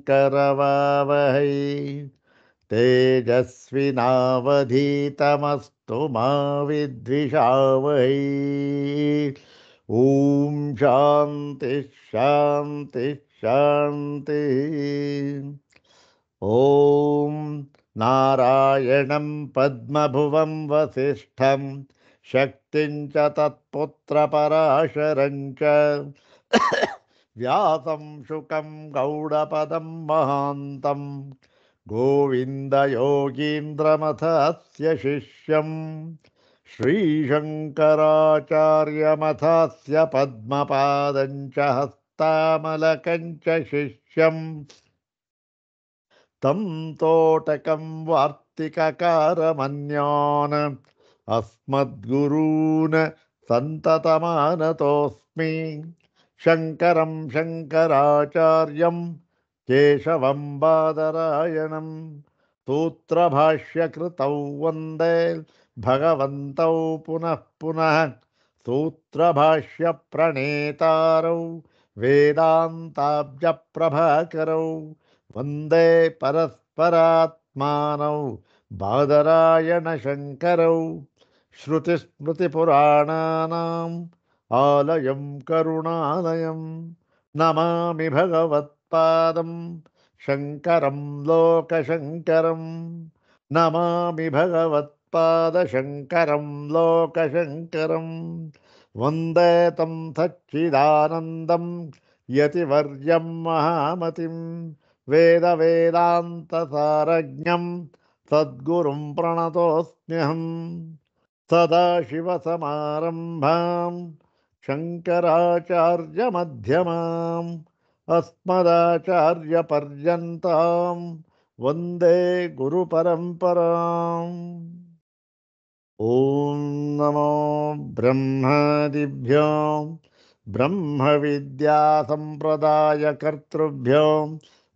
करवावहै तेजस्विनावधीतमस्तु मा विद्विषावहै। ॐ शान्ति शान्ति शान्ति। ॐ नारायणं पद्मभुवं वसिष्ठं शक्तिं च तत्पुत्रपराशरं च व्यासं शुकं गौडपदं महान्तं गोविन्दयोगीन्द्रमथस्य शिष्यं श्रीशङ्कराचार्यमथस्य पद्मपादं च हस्तामलकं च शिष्यम् तं तोटकं वार्तिककारमन्यान् अस्मद्गुरून् सन्ततमानतोऽस्मि शङ्करं शङ्कराचार्यं केशवं बादरायणं सूत्रभाष्यकृतौ वन्दे भगवन्तौ पुनः पुनः सूत्रभाष्यप्रणेतारौ वेदान्ताब्जप्रभाकरौ वन्दे परस्परात्मानौ बादरायणशङ्करौ श्रुतिस्मृतिपुराणानाम् आलयं करुणालयं नमामि भगवत्पादं शङ्करं लोकशङ्करं नमामि भगवत्पादशङ्करं लोकशङ्करं वन्दे तं सच्चिदानन्दं यतिवर्यं महामतिं वेदवेदान्तसारज्ञं सद्गुरुं प्रणतोऽस्म्यहम् सदाशिवसमारम्भां शङ्कराचार्यमध्यमाम् अस्मदाचार्यपर्यन्तां वन्दे गुरुपरम्पराम्। ॐ नमो ब्रह्मादिभ्यो ब्रह्मविद्यासम्प्रदायकर्तृभ्यो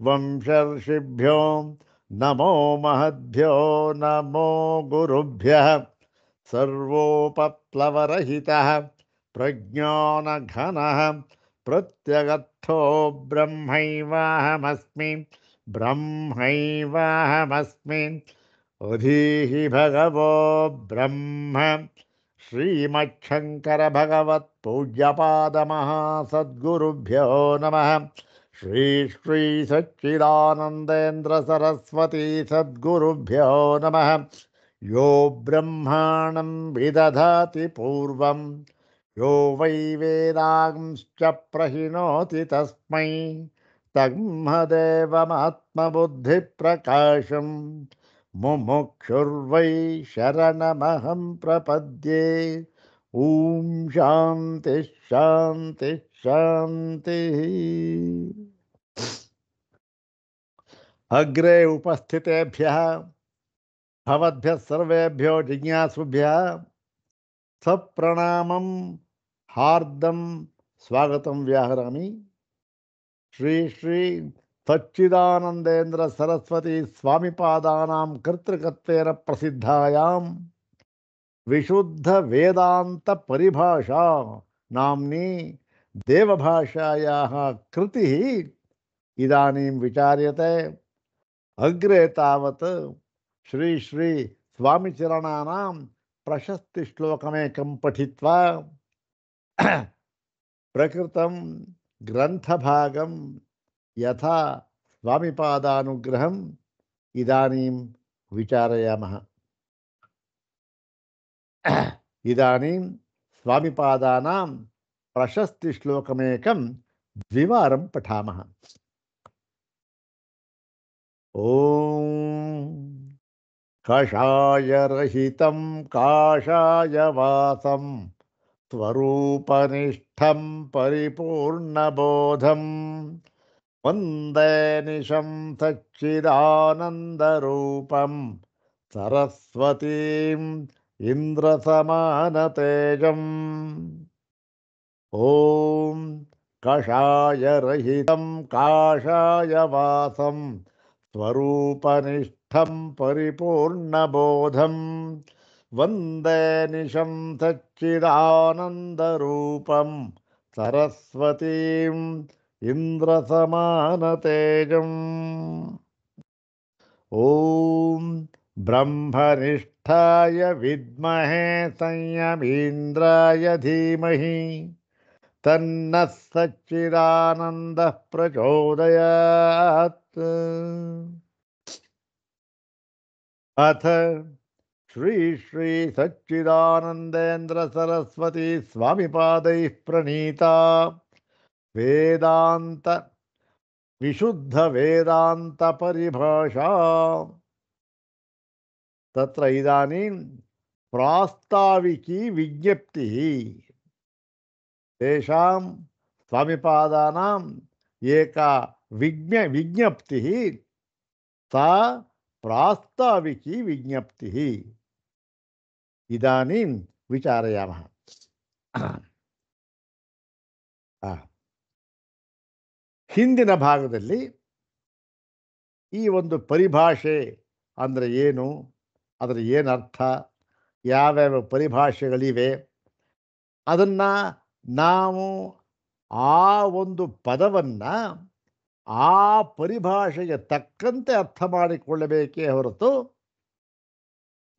वंशर्षिभ्यो नमो महद्भ्यो नमो गुरुभ्यः सर्वोपप्लवरहितः प्रज्ञानघनः प्रत्यगर्थो ब्रह्मैवाहमस्मि ब्रह्मैवाहमस्मि अधीहि भगवो ब्रह्म श्रीमच्छङ्करभगवत्पूज्यपादमहासद्गुरुभ्यो नमः। श्री श्री सच्चिदानन्देन्द्र सरस्वती सद्गुरुभ्यो नमः। यो ब्रह्माणं विदधाति पूर्वं यो वै वेदांश्च प्रहिणोति तस्मै तन्मदेवमात्मबुद्धिप्रकाशं मुमुक्षुर्वै शरणमहं प्रपद्ये। ॐ शान्ति शान्ति शान्तिः। अग्रे उपस्थितेभ्यः भवद्भ्यः सर्वेभ्यो जिज्ञासुभ्यः सप्रणामं हार्दं स्वागतं व्याहरामि। श्री श्री सच्चिदानंदेन्द्र सरस्वती स्वामिपादानां कर्तृकत्वेन प्रसिद्धायां विशुद्ध वेदांत परिभाषा नाम्नी देवभाषायाः कृतिः इदानीं विचार्यते। अग्रे तावत् श्री श्री स्वामिचरणानां प्रशस्तिश्लोकमेकं पठित्वा प्रकृतं ग्रन्थभागं यथा स्वामिपादानुग्रहम् इदानीं विचारयामः। इदानीं स्वामिपादानां प्रशस्तिश्लोकमेकं द्विवारं पठामः। ॐ कषायरहितं काषायवासं स्वरूपनिष्ठं परिपूर्णबोधं वन्दे निशं सच्चिदानन्दरूपं सरस्वतीम् इन्द्रसमानतेजम्। ॐ कषायरहितं काषायवासं स्वरूपनिष्ठं परिपूर्णबोधं वन्दे निशं सच्चिदानन्दरूपं सरस्वतीम् ಇಂದ್ರಸಮಾನತೇಜಂ. ಓಂ ಬ್ರಹ್ಮನಿಷ್ಠಾಯ ವಿದ್ಮಹೇ ಸಂಯಮೀಂದ್ರಾಯ ಧೀಮಹಿ ತನ್ನಃ ಸಚ್ಚಿದಾನಂದಃ ಪ್ರಚೋದಯಾತ್. ಅಥ ಶ್ರೀ ಶ್ರೀ ಸಚ್ಚಿದಾನಂದೇಂದ್ರ ಸರಸ್ವತಿ ಸ್ವಾಮಿಪಾದೈಃ ಪ್ರಣೀತಾ ವೇದಾಂತ ವಿಶುದ್ಧ ವೇದಾಂತ ಪರಿಭಾಷಾ. ತತ್ರ ಇದಾನೀಂ ಪ್ರಾಸ್ತಾವಿಕಿ ವಿಜ್ಞಪ್ತಿ. ತೇಷಾಂ ಸ್ವಾಮಿಪಾದಾನಾಂ ಏಕಾ ವಿಜ್ಞಪ್ತಿ ಸಾ ಪ್ರಾಸ್ತಾವಿಕಿ ವಿಜ್ಞಪ್ತಿ. ಇದಾನೀಂ ವಿಚಾರಯಾಮಃ. ಹಿಂದಿನ ಭಾಗದಲ್ಲಿ ಈ ಒಂದು ಪರಿಭಾಷೆ ಅಂದರೆ ಏನು, ಅದರ ಏನರ್ಥ, ಯಾವ್ಯಾವ ಪರಿಭಾಷೆಗಳಿವೆ, ಅದನ್ನು ನಾವು ಆ ಒಂದು ಪದವನ್ನು ಆ ಪರಿಭಾಷೆಗೆ ತಕ್ಕಂತೆ ಅರ್ಥ ಮಾಡಿಕೊಳ್ಳಬೇಕೇ ಹೊರತು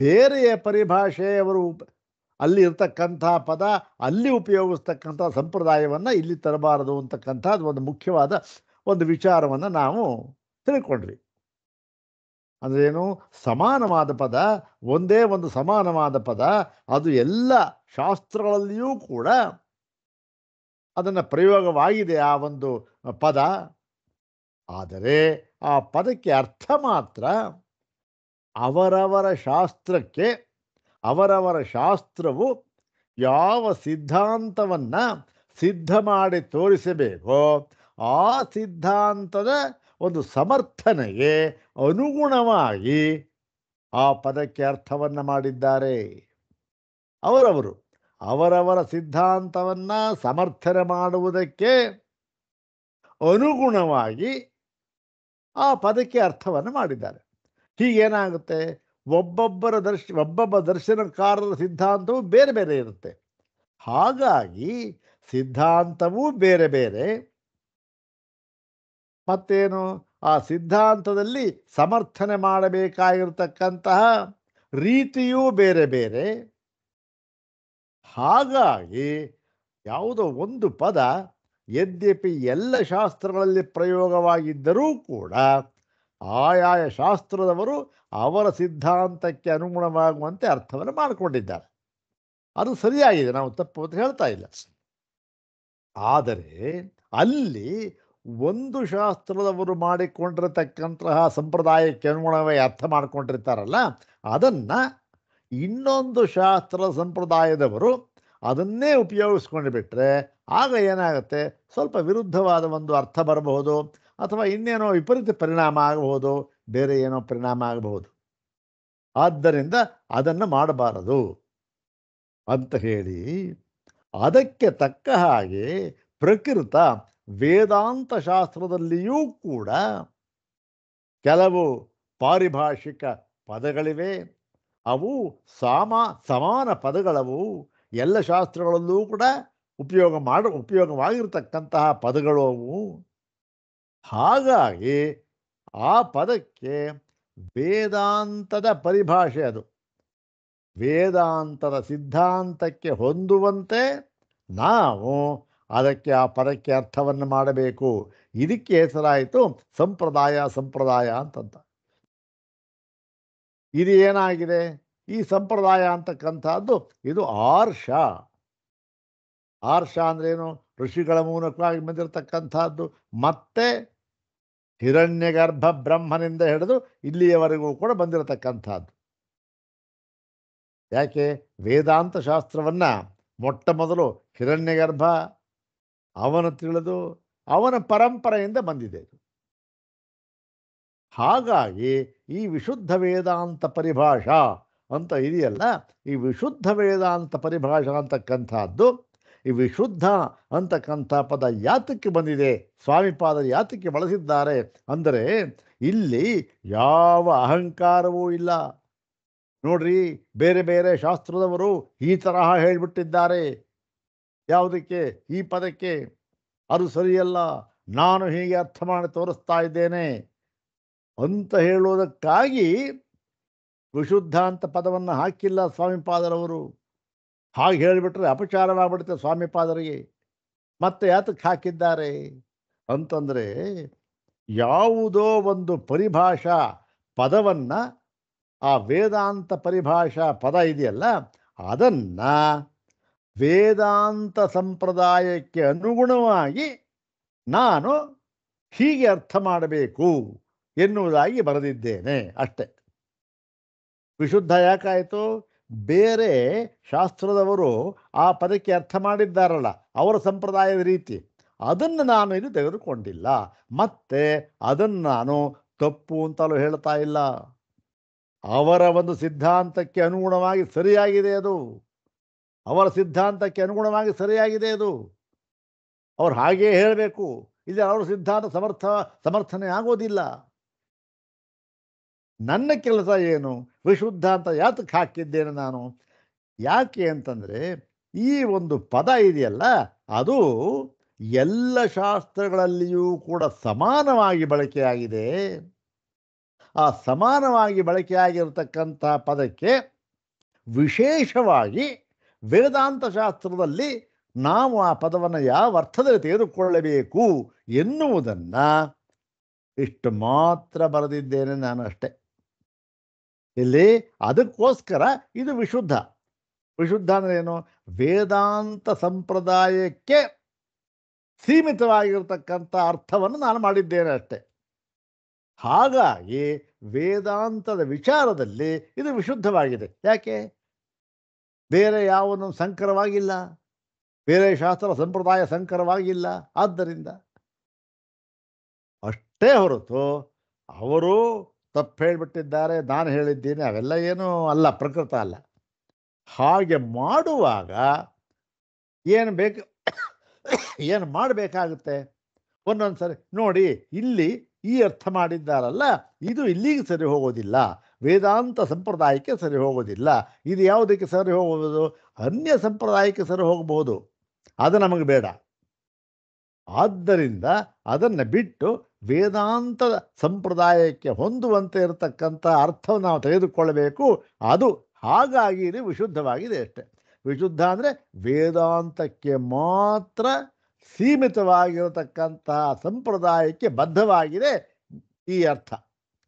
ಬೇರೆಯ ಪರಿಭಾಷೆಯವರು ಅಲ್ಲಿ ಇರ್ತಕ್ಕಂಥ ಪದ ಅಲ್ಲಿ ಉಪಯೋಗಿಸ್ತಕ್ಕಂಥ ಸಂಪ್ರದಾಯವನ್ನು ಇಲ್ಲಿ ತರಬಾರದು ಅಂತಕ್ಕಂಥದ್ದು ಒಂದು ಮುಖ್ಯವಾದ ಒಂದು ವಿಚಾರವನ್ನು ನಾವು ತಿಳ್ಕೊಂಡ್ವಿ. ಅಂದ್ರೇನು, ಸಮಾನವಾದ ಪದ, ಒಂದೇ ಒಂದು ಸಮಾನವಾದ ಪದ, ಅದು ಎಲ್ಲ ಶಾಸ್ತ್ರಗಳಲ್ಲಿಯೂ ಕೂಡ ಅದನ್ನು ಪ್ರಯೋಗವಾಗಿದೆ ಆ ಒಂದು ಪದ. ಆದರೆ ಆ ಪದಕ್ಕೆ ಅರ್ಥ ಮಾತ್ರ ಅವರವರ ಶಾಸ್ತ್ರಕ್ಕೆ, ಅವರವರ ಶಾಸ್ತ್ರವು ಯಾವ ಸಿದ್ಧಾಂತವನ್ನು ಸಿದ್ಧ ಮಾಡಿ ತೋರಿಸಬೇಕೋ ಆ ಸಿದ್ಧಾಂತದ ಒಂದು ಸಮರ್ಥನೆಗೆ ಅನುಗುಣವಾಗಿ ಆ ಪದಕ್ಕೆ ಅರ್ಥವನ್ನು ಮಾಡಿದ್ದಾರೆ. ಅವರವರು ಅವರವರ ಸಿದ್ಧಾಂತವನ್ನು ಸಮರ್ಥನೆ ಮಾಡುವುದಕ್ಕೆ ಅನುಗುಣವಾಗಿ ಆ ಪದಕ್ಕೆ ಅರ್ಥವನ್ನು ಮಾಡಿದ್ದಾರೆ. ಹೀಗೇನಾಗುತ್ತೆ, ಒಬ್ಬೊಬ್ಬ ದರ್ಶನಕಾರರ ಸಿದ್ಧಾಂತವು ಬೇರೆ ಬೇರೆ ಇರುತ್ತೆ. ಹಾಗಾಗಿ ಸಿದ್ಧಾಂತವೂ ಬೇರೆ ಬೇರೆ, ಮತ್ತೇನು ಆ ಸಿದ್ಧಾಂತದಲ್ಲಿ ಸಮರ್ಥನೆ ಮಾಡಬೇಕಾಗಿರ್ತಕ್ಕಂತಹ ರೀತಿಯೂ ಬೇರೆ ಬೇರೆ. ಹಾಗಾಗಿ ಯಾವುದೋ ಒಂದು ಪದ ಯದ್ಯಪಿ ಎಲ್ಲ ಶಾಸ್ತ್ರಗಳಲ್ಲಿ ಪ್ರಯೋಗವಾಗಿದ್ದರೂ ಕೂಡ ಆಯಾಯ ಶಾಸ್ತ್ರದವರು ಅವರ ಸಿದ್ಧಾಂತಕ್ಕೆ ಅನುಗುಣವಾಗುವಂತೆ ಅರ್ಥವನ್ನು ಮಾಡಿಕೊಂಡಿದ್ದಾರೆ. ಅದು ಸರಿಯಾಗಿದೆ, ನಾವು ತಪ್ಪು ಅಂತ ಹೇಳ್ತಾ ಇಲ್ಲ. ಆದರೆ ಅಲ್ಲಿ ಒಂದು ಶಾಸ್ತ್ರದವರು ಮಾಡಿಕೊಂಡಿರತಕ್ಕಂತಹ ಸಂಪ್ರದಾಯಕ್ಕೆ ಅನುಗುಣವಾಗಿ ಅರ್ಥ ಮಾಡಿಕೊಂಡಿರ್ತಾರಲ್ಲ, ಅದನ್ನು ಇನ್ನೊಂದು ಶಾಸ್ತ್ರದ ಸಂಪ್ರದಾಯದವರು ಅದನ್ನೇ ಉಪಯೋಗಿಸ್ಕೊಂಡು ಬಿಟ್ಟರೆ ಆಗ ಏನಾಗುತ್ತೆ, ಸ್ವಲ್ಪ ವಿರುದ್ಧವಾದ ಒಂದು ಅರ್ಥ ಬರಬಹುದು, ಅಥವಾ ಇನ್ನೇನೋ ವಿಪರೀತ ಪರಿಣಾಮ ಆಗಬಹುದು, ಬೇರೆ ಏನೋ ಪರಿಣಾಮ ಆಗಬಹುದು. ಆದ್ದರಿಂದ ಅದನ್ನು ಮಾಡಬಾರದು ಅಂತ ಹೇಳಿ ಅದಕ್ಕೆ ತಕ್ಕ ಹಾಗೆ ಪ್ರಕೃತ ವೇದಾಂತ ಶಾಸ್ತ್ರದಲ್ಲಿಯೂ ಕೂಡ ಕೆಲವು ಪಾರಿಭಾಷಿಕ ಪದಗಳಿವೆ. ಅವು ಸಮಾನ ಪದಗಳವು, ಎಲ್ಲ ಶಾಸ್ತ್ರಗಳಲ್ಲೂ ಕೂಡ ಉಪಯೋಗವಾಗಿರ್ತಕ್ಕಂತಹ ಪದಗಳು ಅವು. ಹಾಗಾಗಿ ಆ ಪದಕ್ಕೆ ವೇದಾಂತದ ಪರಿಭಾಷೆ, ಅದು ವೇದಾಂತದ ಸಿದ್ಧಾಂತಕ್ಕೆ ಹೊಂದುವಂತೆ ನಾವು ಅದಕ್ಕೆ ಆ ಪದಕ್ಕೆ ಅರ್ಥವನ್ನು ಮಾಡಬೇಕು. ಇದಕ್ಕೆ ಹೆಸರಾಯಿತು ಸಂಪ್ರದಾಯ ಅಂತಂತ. ಇದು ಏನಾಗಿದೆ, ಈ ಸಂಪ್ರದಾಯ ಅಂತಕ್ಕಂಥದ್ದು ಇದು ಆರ್ಷ ಅಂದ್ರೇನು, ಋಷಿಗಳ ಮೂಲಕವಾಗಿ ಬಂದಿರತಕ್ಕಂಥದ್ದು. ಮತ್ತೆ ಹಿರಣ್ಯಗರ್ಭ ಬ್ರಹ್ಮನಿಂದ ಹಿಡಿದು ಇಲ್ಲಿಯವರೆಗೂ ಕೂಡ ಬಂದಿರತಕ್ಕಂಥದ್ದು. ಯಾಕೆ, ವೇದಾಂತ ಶಾಸ್ತ್ರವನ್ನು ಮೊಟ್ಟ ಮೊದಲು ಹಿರಣ್ಯಗರ್ಭ ಅವನು ತಿಳಿದು ಅವನ ಪರಂಪರೆಯಿಂದ ಬಂದಿದೆ. ಹಾಗಾಗಿ ಈ ವಿಶುದ್ಧ ವೇದಾಂತ ಪರಿಭಾಷಾ ಅಂತ ಇದೆಯಲ್ಲ, ಈ ವಿಶುದ್ಧ ವೇದಾಂತ ಪರಿಭಾಷಾ ಅಂತಕ್ಕಂಥದ್ದು, ಈ ವಿಶುದ್ಧ ಅಂತಕ್ಕಂಥ ಪದ ಯಾತಕ್ಕೆ ಬಂದಿದೆ, ಸ್ವಾಮಿಪಾದರು ಯಾತಕ್ಕೆ ಬಳಸಿದ್ದಾರೆ ಅಂದರೆ, ಇಲ್ಲಿ ಯಾವ ಅಹಂಕಾರವೂ ಇಲ್ಲ. ನೋಡ್ರಿ, ಬೇರೆ ಬೇರೆ ಶಾಸ್ತ್ರದವರು ಈ ತರಹ ಹೇಳಿಬಿಟ್ಟಿದ್ದಾರೆ ಯಾವುದಕ್ಕೆ, ಈ ಪದಕ್ಕೆ, ಅದು ಸರಿಯಲ್ಲ, ನಾನು ಹೀಗೆ ಅರ್ಥ ಮಾಡಿ ತೋರಿಸ್ತಾ ಇದ್ದೇನೆ ಅಂತ ಹೇಳುವುದಕ್ಕಾಗಿ ವಿಶುದ್ಧ ಅಂತ ಪದವನ್ನು ಹಾಕಿಲ್ಲ ಸ್ವಾಮಿಪಾದರವರು. ಹಾಗೆ ಹೇಳಿಬಿಟ್ರೆ ಅಪಚಾರವಾಗ್ಬಿಡುತ್ತೆ ಸ್ವಾಮಿಪಾದರಿಗೆ. ಮತ್ತೆ ಯಾತಕ್ಕೆ ಹಾಕಿದ್ದಾರೆ ಅಂತಂದರೆ, ಯಾವುದೋ ಒಂದು ಪರಿಭಾಷಾ ಪದವನ್ನು, ಆ ವೇದಾಂತ ಪರಿಭಾಷಾ ಪದ ಇದೆಯಲ್ಲ, ಅದನ್ನು ವೇದಾಂತ ಸಂಪ್ರದಾಯಕ್ಕೆ ಅನುಗುಣವಾಗಿ ನಾನು ಹೀಗೆ ಅರ್ಥ ಮಾಡಬೇಕು ಎನ್ನುವುದಾಗಿ ಬರೆದಿದ್ದೇನೆ ಅಷ್ಟೆ. ವಿಶುದ್ಧ ಯಾಕಾಯಿತು? ಬೇರೆ ಶಾಸ್ತ್ರದವರು ಆ ಪದಕ್ಕೆ ಅರ್ಥ ಮಾಡಿದ್ದಾರಲ್ಲ, ಅವರ ಸಂಪ್ರದಾಯದ ರೀತಿ, ಅದನ್ನು ನಾನು ಇದು ತೆಗೆದುಕೊಂಡಿಲ್ಲ. ಮತ್ತೆ ಅದನ್ನು ನಾನು ತಪ್ಪು ಅಂತಲೂ ಹೇಳ್ತಾ ಇಲ್ಲ. ಅವರ ಒಂದು ಸಿದ್ಧಾಂತಕ್ಕೆ ಅನುಗುಣವಾಗಿ ಸರಿಯಾಗಿದೆ ಅದು. ಅವರ ಸಿದ್ಧಾಂತಕ್ಕೆ ಅನುಗುಣವಾಗಿ ಸರಿಯಾಗಿದೆ ಅದು. ಅವ್ರು ಹಾಗೇ ಹೇಳಬೇಕು, ಇಲ್ಲಿ ಅವರ ಸಿದ್ಧಾಂತ ಸಮರ್ಥನೆ ಆಗೋದಿಲ್ಲ. ನನ್ನ ಕೆಲಸ ಏನು? ವಿಶುದ್ಧ ಅಂತ ಯಾತಕ್ಕೆ ಹಾಕಿದ್ದೇನೆ ನಾನು? ಯಾಕೆ ಅಂತಂದರೆ, ಈ ಒಂದು ಪದ ಇದೆಯಲ್ಲ, ಅದು ಎಲ್ಲ ಶಾಸ್ತ್ರಗಳಲ್ಲಿಯೂ ಕೂಡ ಸಮಾನವಾಗಿ ಬಳಕೆಯಾಗಿದೆ. ಆ ಸಮಾನವಾಗಿ ಬಳಕೆಯಾಗಿರತಕ್ಕಂಥ ಪದಕ್ಕೆ ವಿಶೇಷವಾಗಿ ವೇದಾಂತ ಶಾಸ್ತ್ರದಲ್ಲಿ ನಾವು ಆ ಪದವನ್ನು ಯಾವ ಅರ್ಥದಲ್ಲಿ ತೆಗೆದುಕೊಳ್ಳಬೇಕು ಎನ್ನುವುದನ್ನು ಇಷ್ಟು ಮಾತ್ರ ಬರೆದಿದ್ದೇನೆ ನಾನು ಅಷ್ಟೆ. ಇಲ್ಲಿ ಅದಕ್ಕೋಸ್ಕರ ಇದು ವಿಶುದ್ಧ. ವಿಶುದ್ಧ ಅಂದರೆ ಏನು? ವೇದಾಂತ ಸಂಪ್ರದಾಯಕ್ಕೆ ಸೀಮಿತವಾಗಿರತಕ್ಕಂಥ ಅರ್ಥವನ್ನು ನಾನು ಮಾಡಿದ್ದೇನೆ ಅಷ್ಟೆ. ಹಾಗಾಗಿ ವೇದಾಂತದ ವಿಚಾರದಲ್ಲಿ ಇದು ವಿಶುದ್ಧವಾಗಿದೆ. ಯಾಕೆ? ಬೇರೆ ಯಾವನು ಸಂಕರವಾಗಿಲ್ಲ, ಬೇರೆ ಶಾಸ್ತ್ರ ಸಂಪ್ರದಾಯ ಸಂಕರವಾಗಿಲ್ಲ. ಆದ್ದರಿಂದ ಅಷ್ಟೇ ಹೊರತು ಅವರು ತಪ್ಪು ಹೇಳಿಬಿಟ್ಟಿದ್ದಾರೆ, ನಾನು ಹೇಳಿದ್ದೀನಿ, ಅವೆಲ್ಲ ಏನೂ ಅಲ್ಲ, ಪ್ರಕೃತ ಅಲ್ಲ. ಹಾಗೆ ಮಾಡುವಾಗ ಏನು ಮಾಡಬೇಕಾಗುತ್ತೆ? ಒಂದೊಂದು ಸರಿ ನೋಡಿ, ಇಲ್ಲಿ ಈ ಅರ್ಥ ಮಾಡಿದ್ದಾರಲ್ಲ, ಇದು ಇಲ್ಲಿಗೆ ಸರಿ ಹೋಗೋದಿಲ್ಲ, ವೇದಾಂತ ಸಂಪ್ರದಾಯಕ್ಕೆ ಸರಿ ಹೋಗೋದಿಲ್ಲ. ಇದು ಯಾವುದಕ್ಕೆ ಸರಿ ಹೋಗೋದು? ಅನ್ಯ ಸಂಪ್ರದಾಯಕ್ಕೆ ಸರಿ ಹೋಗಬಹುದು, ಅದು ನಮಗೆ ಬೇಡ. ಆದ್ದರಿಂದ ಅದನ್ನು ಬಿಟ್ಟು ವೇದಾಂತದ ಸಂಪ್ರದಾಯಕ್ಕೆ ಹೊಂದುವಂತೆ ಇರತಕ್ಕಂಥ ಅರ್ಥವನ್ನು ನಾವು ತೆಗೆದುಕೊಳ್ಳಬೇಕು. ಅದು ಹಾಗಾಗಿ ಇದು ವಿಶುದ್ಧವಾಗಿದೆ ಅಷ್ಟೆ. ವಿಶುದ್ಧ ಅಂದರೆ ವೇದಾಂತಕ್ಕೆ ಮಾತ್ರ ಸೀಮಿತವಾಗಿರತಕ್ಕಂತಹ ಸಂಪ್ರದಾಯಕ್ಕೆ ಬದ್ಧವಾಗಿದೆ ಈ ಅರ್ಥ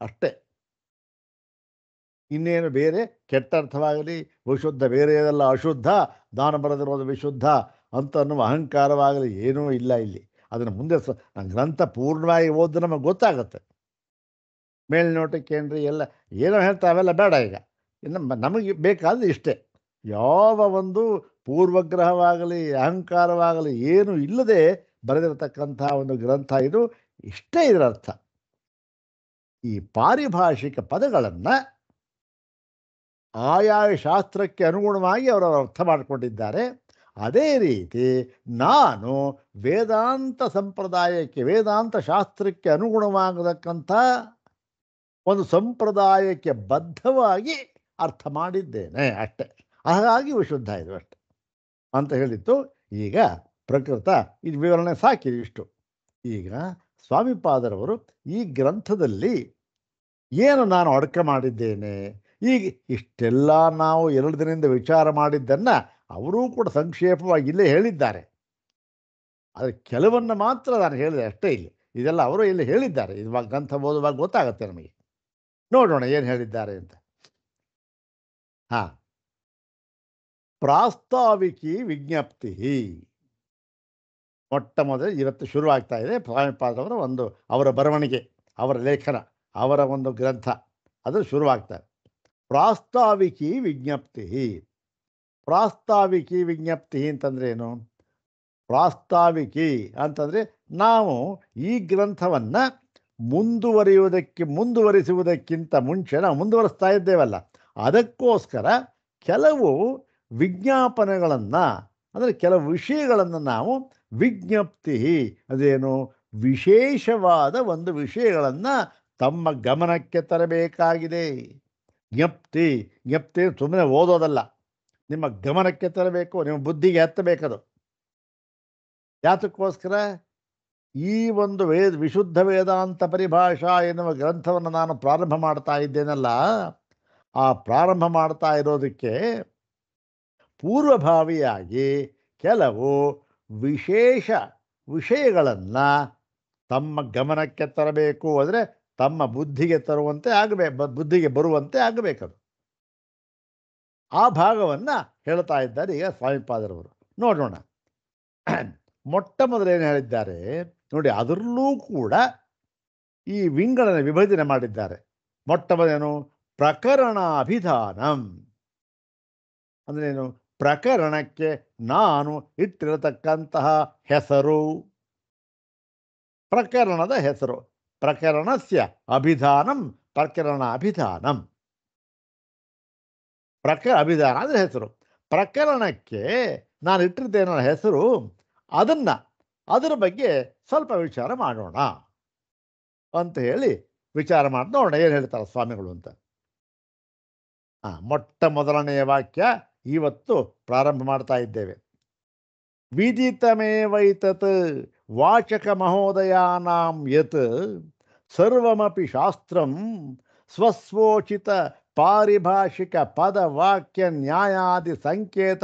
ಅಷ್ಟೇ. ಇನ್ನೇನು ಬೇರೆ ಕೆಟ್ಟ ಅರ್ಥವಾಗಲಿ, ವಿಶುದ್ಧ ಬೇರೆಯದೆಲ್ಲ ಅಶುದ್ಧ, ನಾನು ಬರೆದಿರೋದು ವಿಶುದ್ಧ ಅಂತ ಅನ್ನುವ ಅಹಂಕಾರವಾಗಲಿ ಏನೂ ಇಲ್ಲ ಇಲ್ಲಿ. ಅದನ್ನು ಮುಂದೆ ಗ್ರಂಥ ಪೂರ್ಣವಾಗಿ ಓದಿ ನಮಗೆ ಗೊತ್ತಾಗುತ್ತೆ. ಮೇಲ್ನೋಟಕ್ಕೆ ಏನ್ರಿ ಎಲ್ಲ ಏನೋ ಹೇಳ್ತಾ, ಅವೆಲ್ಲ ಬೇಡ. ಈಗ ಇನ್ನು ನಮಗೆ ಬೇಕಾದ್ರೆ ಇಷ್ಟೇ, ಯಾವ ಒಂದು ಪೂರ್ವಗ್ರಹವಾಗಲಿ ಅಹಂಕಾರವಾಗಲಿ ಏನು ಇಲ್ಲದೆ ಬರೆದಿರತಕ್ಕಂಥ ಒಂದು ಗ್ರಂಥ ಇದು. ಇಷ್ಟೇ ಇದರ ಅರ್ಥ. ಈ ಪಾರಿಭಾಷಿಕ ಪದಗಳನ್ನು ಆಯಾಯ ಶಾಸ್ತ್ರಕ್ಕೆ ಅನುಗುಣವಾಗಿ ಅವರು ಅರ್ಥ ಮಾಡಿಕೊಂಡಿದ್ದಾರೆ. ಅದೇ ರೀತಿ ನಾನು ವೇದಾಂತ ಸಂಪ್ರದಾಯಕ್ಕೆ, ವೇದಾಂತ ಶಾಸ್ತ್ರಕ್ಕೆ ಅನುಗುಣವಾಗತಕ್ಕಂಥ ಒಂದು ಸಂಪ್ರದಾಯಕ್ಕೆ ಬದ್ಧವಾಗಿ ಅರ್ಥ ಮಾಡಿದ್ದೇನೆ ಅಷ್ಟೆ. ಹಾಗಾಗಿ ವಿಶುದ್ಧ ಇದು ಅಷ್ಟೆ ಅಂತ ಹೇಳಿತ್ತು. ಈಗ ಪ್ರಕೃತ ಇದು ವಿವರಣೆ ಸಾಕಿದೆ ಇಷ್ಟು. ಈಗ ಸ್ವಾಮಿಪಾದರವರು ಈ ಗ್ರಂಥದಲ್ಲಿ ಏನು ನಾನು ಅಡಕ ಮಾಡಿದ್ದೇನೆ, ಈಗ ಇಷ್ಟೆಲ್ಲ ನಾವು 2 ದಿನದಿಂದ ವಿಚಾರ ಮಾಡಿದ್ದನ್ನು ಅವರೂ ಕೂಡ ಸಂಕ್ಷೇಪವಾಗಿ ಇಲ್ಲೇ ಹೇಳಿದ್ದಾರೆ. ಆದರೆ ಕೆಲವನ್ನು ಮಾತ್ರ ನಾನು ಹೇಳಿದೆ ಅಷ್ಟೇ. ಇಲ್ಲಿ ಇದೆಲ್ಲ ಅವರು ಇಲ್ಲಿ ಹೇಳಿದ್ದಾರೆ. ಇವಾಗ ಗ್ರಂಥ ಓದುವಾಗ ಗೊತ್ತಾಗುತ್ತೆ ನಮಗೆ. ನೋಡೋಣ ಏನು ಹೇಳಿದ್ದಾರೆ ಅಂತ. ಪ್ರಾಸ್ತಾವಿಕಿ ವಿಜ್ಞಪ್ತಿ ಮೊಟ್ಟ ಮೊದಲು ಇವತ್ತು ಶುರುವಾಗ್ತಾ ಇದೆ. ಸ್ವಾಮಿಪಾದರವರ ಒಂದು ಅವರ ಬರವಣಿಗೆ, ಅವರ ಲೇಖನ, ಅವರ ಒಂದು ಗ್ರಂಥ ಅದು ಶುರುವಾಗ್ತದೆ. ಪ್ರಾಸ್ತಾವಿಕಿ ವಿಜ್ಞಪ್ತಿ. ಪ್ರಾಸ್ತಾವಿಕಿ ವಿಜ್ಞಪ್ತಿ ಅಂತಂದ್ರೆ ಏನು? ಪ್ರಾಸ್ತಾವಿಕಿ ಅಂತಂದರೆ ನಾವು ಈ ಗ್ರಂಥವನ್ನು ಮುಂದುವರಿಸುವುದಕ್ಕಿಂತ ಮುಂಚೆ ನಾವು ಮುಂದುವರಿಸ್ತಾ ಇದ್ದೇವಲ್ಲ, ಅದಕ್ಕೋಸ್ಕರ ಕೆಲವು ವಿಜ್ಞಾಪನೆಗಳನ್ನು, ಅಂದರೆ ಕೆಲವು ವಿಷಯಗಳನ್ನು ನಾವು ವಿಜ್ಞಪ್ತಿ, ಅದೇನು ವಿಶೇಷವಾದ ಒಂದು ವಿಷಯಗಳನ್ನು ತಮ್ಮ ಗಮನಕ್ಕೆ ತರಬೇಕಾಗಿದೆ. ಜ್ಞಪ್ತಿ ಸುಮ್ಮನೆ ಓದೋದಲ್ಲ, ನಿಮ್ಮ ಗಮನಕ್ಕೆ ತರಬೇಕು, ನಿಮ್ಮ ಬುದ್ಧಿಗೆ ಹತ್ತಬೇಕದು. ಯಾತಕ್ಕೋಸ್ಕರ? ಈ ಒಂದು ವಿಶುದ್ಧ ವೇದಾಂತ ಪರಿಭಾಷಾ ಎನ್ನುವ ಗ್ರಂಥವನ್ನು ನಾನು ಪ್ರಾರಂಭ ಮಾಡ್ತಾ ಇದ್ದೇನಲ್ಲ, ಆ ಪ್ರಾರಂಭ ಮಾಡ್ತಾ ಇರೋದಕ್ಕೆ ಪೂರ್ವಭಾವಿಯಾಗಿ ಕೆಲವು ವಿಶೇಷ ವಿಷಯಗಳನ್ನು ತಮ್ಮ ಗಮನಕ್ಕೆ ತರಬೇಕು. ಅಂದರೆ ತಮ್ಮ ಬುದ್ಧಿಗೆ ತರುವಂತೆ ಬುದ್ಧಿಗೆ ಬರುವಂತೆ ಆಗಬೇಕದು. ಆ ಭಾಗವನ್ನು ಹೇಳ್ತಾ ಇದ್ದಾರೆ ಈಗ ಸ್ವಾಮಿಪಾದರವರು. ನೋಡೋಣ. ಮೊಟ್ಟ ಮೊದಲೇನು ಹೇಳಿದ್ದಾರೆ ನೋಡಿ, ಅದರಲ್ಲೂ ಕೂಡ ಈ ವಿಂಗಡಣೆ ವಿಭಜನೆ ಮಾಡಿದ್ದಾರೆ. ಮೊಟ್ಟ ಮೊದಲೇನು, ಪ್ರಕರಣ ಅಭಿಧಾನಂ ಅಂದ್ರೇನು? ಪ್ರಕರಣಕ್ಕೆ ನಾನು ಇಟ್ಟಿರತಕ್ಕಂತಹ ಹೆಸರು, ಪ್ರಕರಣದ ಹೆಸರು. ಪ್ರಕರಣಸ್ಯ ಅಭಿಧಾನಂ ಪ್ರಕರಣ ಅಭಿಧಾನಂ. ಅಭಿಧಾನ ಅಂದರೆ ಹೆಸರು. ಪ್ರಕರಣಕ್ಕೆ ನಾನು ಇಟ್ಟಿರ್ತೇನೋ ಹೆಸರು, ಅದರ ಬಗ್ಗೆ ಸ್ವಲ್ಪ ವಿಚಾರ ಮಾಡೋಣ ಅಂತ ಹೇಳಿ ವಿಚಾರ ಮಾಡಿ ನೋಡೋಣ ಏನು ಹೇಳ್ತಾರೆ ಸ್ವಾಮಿಗಳು ಅಂತ. ಮೊಟ್ಟ ಮೊದಲನೆಯ ವಾಕ್ಯ ಇವತ್ತು ಪ್ರಾರಂಭ ಮಾಡ್ತಾ ಇದ್ದೇವೆ. ವಿದಿತಮೇವೈತತ್ ವಾಚಕ ಮಹೋದಯಾನಾಂ ಯತ್ ಸರ್ವಮಪಿ ಶಾಸ್ತ್ರಂ ಸ್ವಸ್ವೋಚಿತ ಪಾರಿಭಾಷಿಕ ಪದ ವಾಕ್ಯ ನ್ಯಾಯಾದಿ ಸಂಕೇತ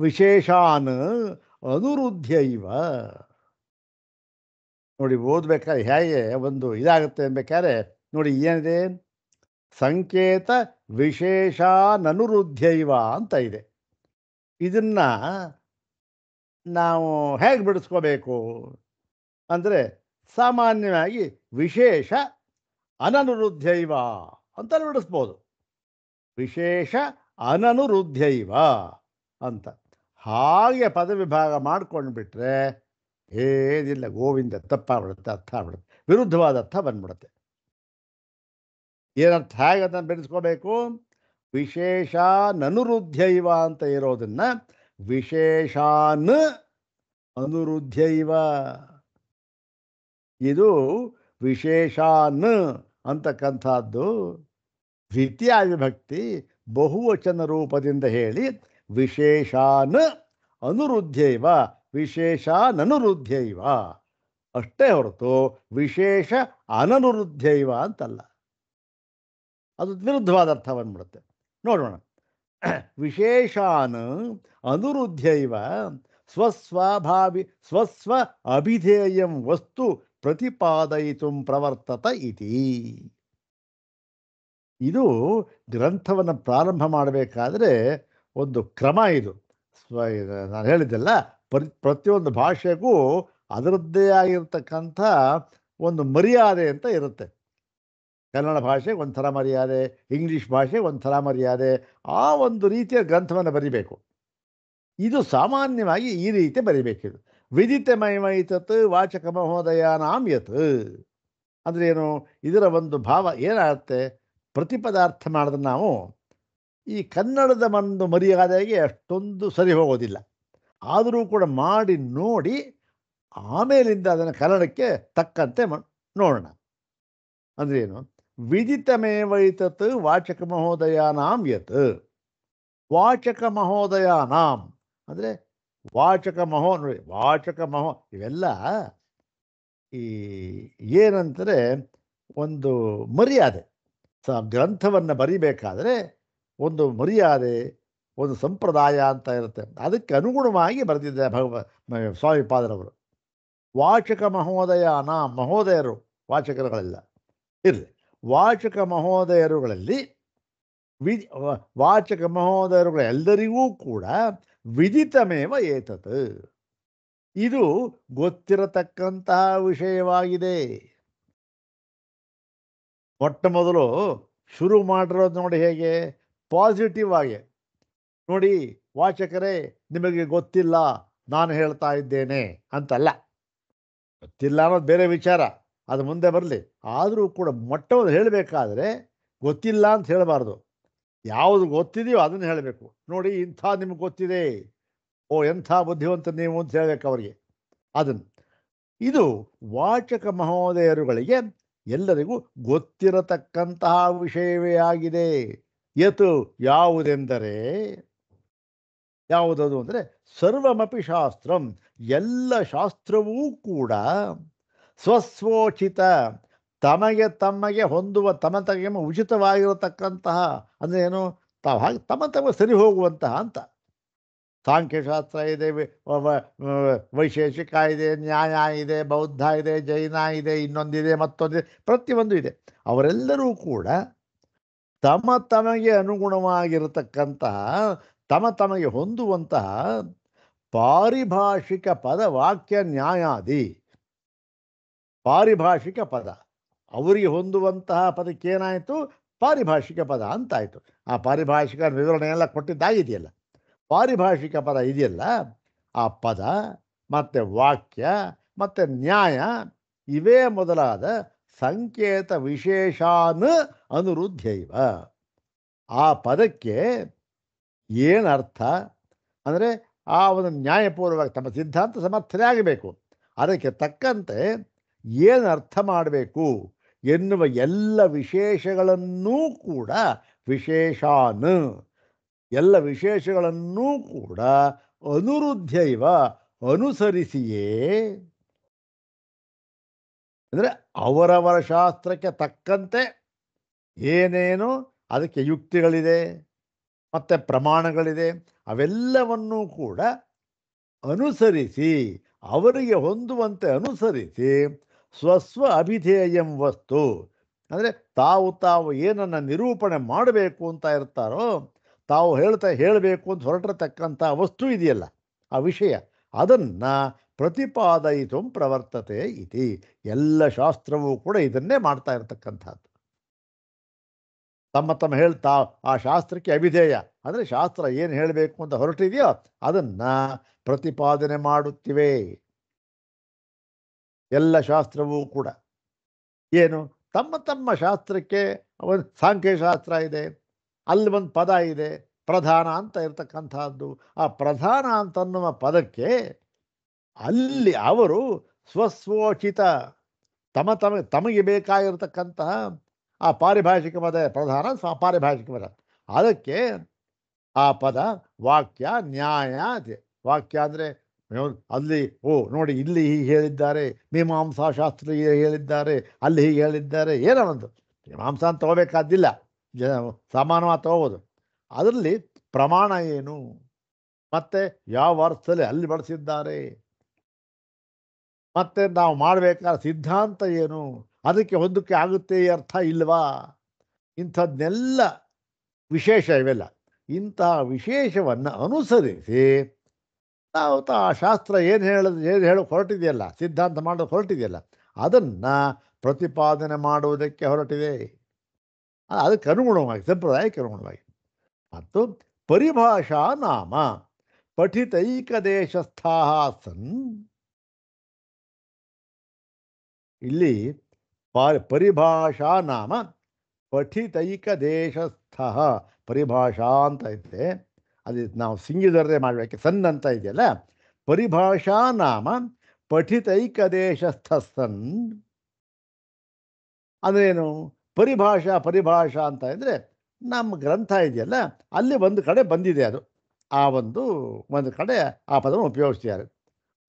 ವಿಶೇಷಾನ್ ಅನುರುದ್ಧೈವ. ನೋಡಿ, ಓದ್ಬೇಕಾದ್ರೆ ಹೇಗೆ ಒಂದು ಇದಾಗುತ್ತೆ ಅನ್ಬೇಕಾದ್ರೆ ನೋಡಿ ಏನಿದೆ, ಸಂಕೇತ ವಿಶೇಷಾನನುರುದ್ಧೈವ ಅಂತ ಇದೆ. ಇದನ್ನ ನಾವು ಹೇಗೆ ಬಿಡಿಸ್ಕೋಬೇಕು ಅಂದರೆ, ಸಾಮಾನ್ಯವಾಗಿ ವಿಶೇಷ ಅನನುರುದ್ಧೈವ ಅಂತ ಬಿಡಿಸ್ಬೋದು. ವಿಶೇಷ ಅನನುರುದ್ಧೈವ ಅಂತ ಹಾಗೆ ಪದವಿಭಾಗ ಮಾಡ್ಕೊಂಡು ಬಿಟ್ರೆ ಏನಿಲ್ಲ, ಗೋವಿಂದ ತಪ್ಪಾಗ್ಬಿಡುತ್ತೆ, ಅರ್ಥ ಆಗ್ಬಿಡುತ್ತೆ, ವಿರುದ್ಧವಾದ ಅರ್ಥ ಬಂದ್ಬಿಡುತ್ತೆ. ಏನರ್ಥ ಹೇಗೆ ಅದನ್ನು ಬೆಳೆಸ್ಕೋಬೇಕು? ವಿಶೇಷಾನನುರುದ್ಧೈವ ಅಂತ ಇರೋದನ್ನ ವಿಶೇಷಾನ್ ಅನುರುದ್ಧೈವ. ಇದು ವಿಶೇಷಾನ್ ಅಂತಕ್ಕಂಥದ್ದು ದ್ವಿತೀಯ ವಿಭಕ್ತಿ ಬಹುವಚನ ರೂಪದಿಂದ ಹೇಳಿ ವಿಶೇಷಾನ್ ಅನುರುದ್ಧೈವ, ವಿಶೇಷಾನನುರುದ್ಧೈವ ಅಷ್ಟೇ ಹೊರತು ವಿಶೇಷ ಅನನುರುದ್ಧೈವ ಅಂತಲ್ಲ. ಅದು ವಿರುದ್ಧವಾದ ಅರ್ಥ ಬಂದ್ಬಿಡುತ್ತೆ. ನೋಡೋಣ. ವಿಶೇಷಾನ್ ಅನುರುದ್ಧೈವ ಸ್ವಸ್ವ ಅಭಿಧೇಯಂ ವಸ್ತು ಪ್ರತಿಪಾದಯಿತು ಪ್ರವರ್ತತ ಇತಿ. ಇದು ಗ್ರಂಥವನ್ನು ಪ್ರಾರಂಭ ಮಾಡಬೇಕಾದ್ರೆ ಒಂದು ಕ್ರಮ. ಇದು ನಾನು ಹೇಳಿದ್ದೆಲ್ಲ, ಪ್ರತಿಯೊಂದು ಭಾಷೆಗೂ ಅದರದ್ದೇ ಆಗಿರ್ತಕ್ಕಂಥ ಒಂದು ಮರ್ಯಾದೆ ಅಂತ ಇರುತ್ತೆ. ಕನ್ನಡ ಭಾಷೆಗೆ ಒಂಥರ ಮರ್ಯಾದೆ, ಇಂಗ್ಲೀಷ್ ಭಾಷೆಗೆ ಒಂಥರ ಮರ್ಯಾದೆ, ಆ ಒಂದು ರೀತಿಯ ಗ್ರಂಥವನ್ನು ಬರಿಬೇಕು. ಇದು ಸಾಮಾನ್ಯವಾಗಿ ಈ ರೀತಿ ಬರಿಬೇಕಿದು. ವಿದಿತಮೈತತ್ ವಾಚಕ ಮಹೋದಯಾನಾಂ ಯತ್ ಅಂದರೆ ಏನು? ಇದರ ಒಂದು ಭಾವ ಏನಾಗುತ್ತೆ, ಪ್ರತಿಪದಾರ್ಥ ಮಾಡಿದ್ರೆ ನಾವು ಈ ಕನ್ನಡದ ಒಂದು ಮರ್ಯಾದೆಗೆ ಅಷ್ಟೊಂದು ಸರಿ ಹೋಗೋದಿಲ್ಲ. ಆದರೂ ಕೂಡ ಮಾಡಿ ನೋಡಿ ಆಮೇಲಿಂದ ಅದನ್ನು ಕನ್ನಡಕ್ಕೆ ತಕ್ಕಂತೆ ನೋಡೋಣ. ಅಂದರೆ ಏನು? ವಿದಿತಮೇವೈತತ್ ವಾಚಕ ಮಹೋದಯಾನಾಂ ಯತ್. ವಾಚಕ ಮಹೋದಯಾನಾಂ ಅಂದರೆ ವಾಚಕ ಇವೆಲ್ಲ ಈ ಏನಂದರೆ ಒಂದು ಮರ್ಯಾದೆ. ಗ್ರಂಥವನ್ನು ಬರಿಬೇಕಾದ್ರೆ ಒಂದು ಮರ್ಯಾದೆ, ಒಂದು ಸಂಪ್ರದಾಯ ಅಂತ ಇರುತ್ತೆ. ಅದಕ್ಕೆ ಅನುಗುಣವಾಗಿ ಬರೆದಿದ್ದಾರೆ ಸ್ವಾಮಿಪಾದರವರು. ವಾಚಕ ಮಹೋದಯಾನಾಂ, ಮಹೋದಯರು ವಾಚಕರುಗಳೆಲ್ಲ ಇರಲಿ. ವಾಚಕ ಮಹೋದಯರುಗಳಲ್ಲಿ ವಾಚಕ ಮಹೋದಯರುಗಳೆಲ್ಲರಿಗೂ ಕೂಡ ವಿದಿತಮೇವ ಏತತ್, ಇದು ಗೊತ್ತಿರತಕ್ಕಂತಹ ವಿಷಯವಾಗಿದೆ. ಮೊಟ್ಟ ಮೊದಲು ಶುರು ಮಾಡಿರೋದು ನೋಡಿ ಹೇಗೆ, ಪಾಸಿಟಿವ್ ಆಗಿ ನೋಡಿ, ವಾಚಕರೇ ನಿಮಗೆ ಗೊತ್ತಿಲ್ಲ ನಾನು ಹೇಳ್ತಾ ಇದ್ದೇನೆ ಅಂತಲ್ಲ. ಗೊತ್ತಿಲ್ಲ ಅನ್ನೋದು ಬೇರೆ ವಿಚಾರ, ಅದು ಮುಂದೆ ಬರಲಿ. ಆದರೂ ಕೂಡ ಮೊಟ್ಟವನ್ನು ಹೇಳಬೇಕಾದ್ರೆ ಗೊತ್ತಿಲ್ಲ ಅಂತ ಹೇಳಬಾರ್ದು. ಯಾವುದು ಗೊತ್ತಿದೆಯೋ ಅದನ್ನು ಹೇಳಬೇಕು. ನೋಡಿ, ಇಂಥ ನಿಮ್ಗೆ ಗೊತ್ತಿದೆ, ಓ ಎಂಥ ಬುದ್ಧಿವಂತ ನೀವು ಅಂತ ಹೇಳಬೇಕು ಅವರಿಗೆ ಅದನ್ನು. ಇದು ವಾಚಕ ಮಹೋದಯರುಗಳಿಗೆ ಎಲ್ಲರಿಗೂ ಗೊತ್ತಿರತಕ್ಕಂತಹ ವಿಷಯವೇ ಆಗಿದೆ. ಯತು ಯಾವುದೆಂದರೆ, ಯಾವುದದು ಅಂದರೆ ಸರ್ವಮಪಿ ಶಾಸ್ತ್ರಂ, ಎಲ್ಲ ಶಾಸ್ತ್ರವೂ ಕೂಡ ಸ್ವಸ್ವೋಚಿತ, ತಮಗೆ ಹೊಂದುವ ತಮಗೆ ಉಚಿತವಾಗಿರತಕ್ಕಂತಹ, ಅಂದರೆ ಏನು, ತಾವು ಹಾಗೆ ತಮಗೆ ಸರಿ ಹೋಗುವಂತಹ ಅಂತ. ಸಾಂಖ್ಯಶಾಸ್ತ್ರ ಇದೆ, ವೈಶೇಷಿಕ ಇದೆ, ನ್ಯಾಯ ಇದೆ, ಬೌದ್ಧ ಇದೆ, ಜೈನ ಇದೆ, ಇನ್ನೊಂದಿದೆ, ಮತ್ತೊಂದಿದೆ, ಪ್ರತಿಯೊಂದು ಇದೆ. ಅವರೆಲ್ಲರೂ ಕೂಡ ತಮಗೆ ಅನುಗುಣವಾಗಿರತಕ್ಕಂತಹ, ತಮಗೆ ಹೊಂದುವಂತಹ ಪಾರಿಭಾಷಿಕ ಪದ, ವಾಕ್ಯ, ನ್ಯಾಯಾದಿ. ಪಾರಿಭಾಷಿಕ ಪದ ಅವರಿಗೆ ಹೊಂದುವಂತಹ ಪದಕ್ಕೇನಾಯಿತು, ಪಾರಿಭಾಷಿಕ ಪದ ಅಂತಾಯಿತು. ಆ ಪಾರಿಭಾಷಿಕ ವಿವರಣೆ ಎಲ್ಲ ಕೊಟ್ಟಿದ್ದಾಗಿದೆಯಲ್ಲ. ಪಾರಿಭಾಷಿಕ ಪದ ಇದೆಯಲ್ಲ, ಆ ಪದ ಮತ್ತು ವಾಕ್ಯ ಮತ್ತು ನ್ಯಾಯ ಇವೇ ಮೊದಲಾದ ಸಂಕೇತ ವಿಶೇಷಾನ್ ಅನುರುದ್ಧೈವ. ಆ ಪದಕ್ಕೆ ಏನರ್ಥ ಅಂದರೆ ಆ ಒಂದು ನ್ಯಾಯಪೂರ್ವಕ ತಮ್ಮ ಸಿದ್ಧಾಂತ ಸಮರ್ಥನೆ ಆಗಬೇಕು. ಅದಕ್ಕೆ ತಕ್ಕಂತೆ ಏನು ಅರ್ಥ ಮಾಡಬೇಕು ಎನ್ನುವ ಎಲ್ಲ ವಿಶೇಷಗಳನ್ನೂ ಕೂಡ, ವಿಶೇಷಾನ್ ಎಲ್ಲ ವಿಶೇಷಗಳನ್ನೂ ಕೂಡ ಅನುರುದ್ಧೈವ ಅನುಸರಿಸಿಯೇ, ಅಂದರೆ ಅವರವರ ಶಾಸ್ತ್ರಕ್ಕೆ ತಕ್ಕಂತೆ ಏನೇನು ಅದಕ್ಕೆ ಯುಕ್ತಿಗಳಿದೆ ಮತ್ತು ಪ್ರಮಾಣಗಳಿದೆ, ಅವೆಲ್ಲವನ್ನೂ ಕೂಡ ಅನುಸರಿಸಿ, ಅವರಿಗೆ ಹೊಂದುವಂತೆ ಅನುಸರಿಸಿ, ಸ್ವಸ್ವ ಅಭಿಧೇಯಂ ವಸ್ತು, ಅಂದರೆ ತಾವು ಏನನ್ನು ನಿರೂಪಣೆ ಮಾಡಬೇಕು ಅಂತ ಇರ್ತಾರೋ, ತಾವು ಹೇಳಬೇಕು ಅಂತ ಹೊರಟಿರತಕ್ಕಂಥ ವಸ್ತು ಇದೆಯಲ್ಲ, ಆ ವಿಷಯ, ಅದನ್ನು ಪ್ರತಿಪಾದಯಿತು ಪ್ರವರ್ತತೆ ಇತಿ. ಎಲ್ಲ ಶಾಸ್ತ್ರವೂ ಕೂಡ ಇದನ್ನೇ ಮಾಡ್ತಾ ಇರತಕ್ಕಂಥದ್ದು. ತಮ್ಮ ಹೇಳ್ತಾ ಆ ಶಾಸ್ತ್ರಕ್ಕೆ ಅಭಿಧೇಯ, ಅಂದರೆ ಶಾಸ್ತ್ರ ಏನು ಹೇಳಬೇಕು ಅಂತ ಹೊರಟಿದೆಯೋ ಅದನ್ನು ಪ್ರತಿಪಾದನೆ ಮಾಡುತ್ತಿವೆ. ಎಲ್ಲ ಶಾಸ್ತ್ರವೂ ಕೂಡ ಏನು, ತಮ್ಮ ಶಾಸ್ತ್ರಕ್ಕೆ ಒಂದು ಸಾಂಖ್ಯಶಾಸ್ತ್ರ ಇದೆ, ಅಲ್ಲಿ ಒಂದು ಪದ ಇದೆ ಪ್ರಧಾನ ಅಂತ ಇರತಕ್ಕಂಥದ್ದು. ಆ ಪ್ರಧಾನ ಅಂತನ್ನುವ ಪದಕ್ಕೆ ಅಲ್ಲಿ ಅವರು ಸ್ವಸ್ವೋಚಿತ ತಮಗೆ ಬೇಕಾಗಿರತಕ್ಕಂತಹ ಆ ಪಾರಿಭಾಷಿಕ ಪದ ಪ್ರಧಾನ, ಪಾರಿಭಾಷಿಕ ಪದ, ಅದಕ್ಕೆ ಆ ಪದ ವಾಕ್ಯ, ನ್ಯಾಯ. ವಾಕ್ಯ ಅಂದರೆ ಅಲ್ಲಿ ನೋಡಿ ಇಲ್ಲಿ ಹೀಗೆ ಹೇಳಿದ್ದಾರೆ, ಮೀಮಾಂಸಾ ಶಾಸ್ತ್ರ ಹೇಳಿದ್ದಾರೆ, ಅಲ್ಲಿ ಹೀಗೆ ಹೇಳಿದ್ದಾರೆ, ಏನೋ ಒಂದು ಮೀಮಾಂಸಾ ಅಂತ ತಗೋಬೇಕಾದ್ದಿಲ್ಲ, ಸಾಮಾನ್ಯವಾಗಿ ತಗೋಬೋದು. ಅದರಲ್ಲಿ ಪ್ರಮಾಣ ಏನು, ಮತ್ತು ಯಾವ ಅರ್ಥದಲ್ಲಿ ಅಲ್ಲಿ ಬಳಸಿದ್ದಾರೆ, ಮತ್ತು ನಾವು ಮಾಡಬೇಕಾದ ಸಿದ್ಧಾಂತ ಏನು, ಅದಕ್ಕೆ ಹೊಂದಕ್ಕೆ ಆಗುತ್ತೆ ಅರ್ಥ ಇಲ್ವಾ, ಇಂಥದ್ದನ್ನೆಲ್ಲ ವಿಶೇಷ ಇವೆಲ್ಲ. ಇಂತಹ ವಿಶೇಷವನ್ನು ಅನುಸರಿಸಿ ನಾವು ಆ ಶಾಸ್ತ್ರ ಏನು ಹೇಳೋಕೆ ಹೊರಟಿದೆಯಲ್ಲ, ಸಿದ್ಧಾಂತ ಮಾಡೋಕೆ ಹೊರಟಿದೆಯಲ್ಲ, ಅದನ್ನು ಪ್ರತಿಪಾದನೆ ಮಾಡುವುದಕ್ಕೆ ಹೊರಟಿದೆ. ಅದಕ್ಕೆ ಅನುಗುಣವಾಗಿ, ಸಂಪ್ರದಾಯಕ್ಕೆ ಅನುಗುಣವಾಗಿ. ಮತ್ತು ಪರಿಭಾಷಾ ನಾಮ ಪಠಿತೈಕದೇಶಸ್ಥಾ ಸನ್, ಇಲ್ಲಿ ಪರಿಭಾಷಾ ನಾಮ ಪಠಿತೈಕದೇಶಸ್ಥ, ಪರಿಭಾಷಾ ಅಂತ ಐತೆ, ಅದು ನಾವು ಸಿಂಗಿದರೇ ಮಾಡಬೇಕು, ಸನ್ ಅಂತ ಇದೆಯಲ್ಲ. ಪರಿಭಾಷಾ ನಾಮ ಪಠಿತೈಕದೇಶಸ್ಥ ಸನ್ ಅಂದ್ರೇನು, ಪರಿಭಾಷಾ ಅಂತ ಇದ್ದರೆ ನಮ್ಮ ಗ್ರಂಥ ಇದೆಯಲ್ಲ, ಅಲ್ಲಿ ಒಂದು ಕಡೆ ಬಂದಿದೆ, ಅದು ಆ ಒಂದು ಕಡೆ ಆ ಪದವನ್ನು ಉಪಯೋಗಿಸ್ತಾರೆ.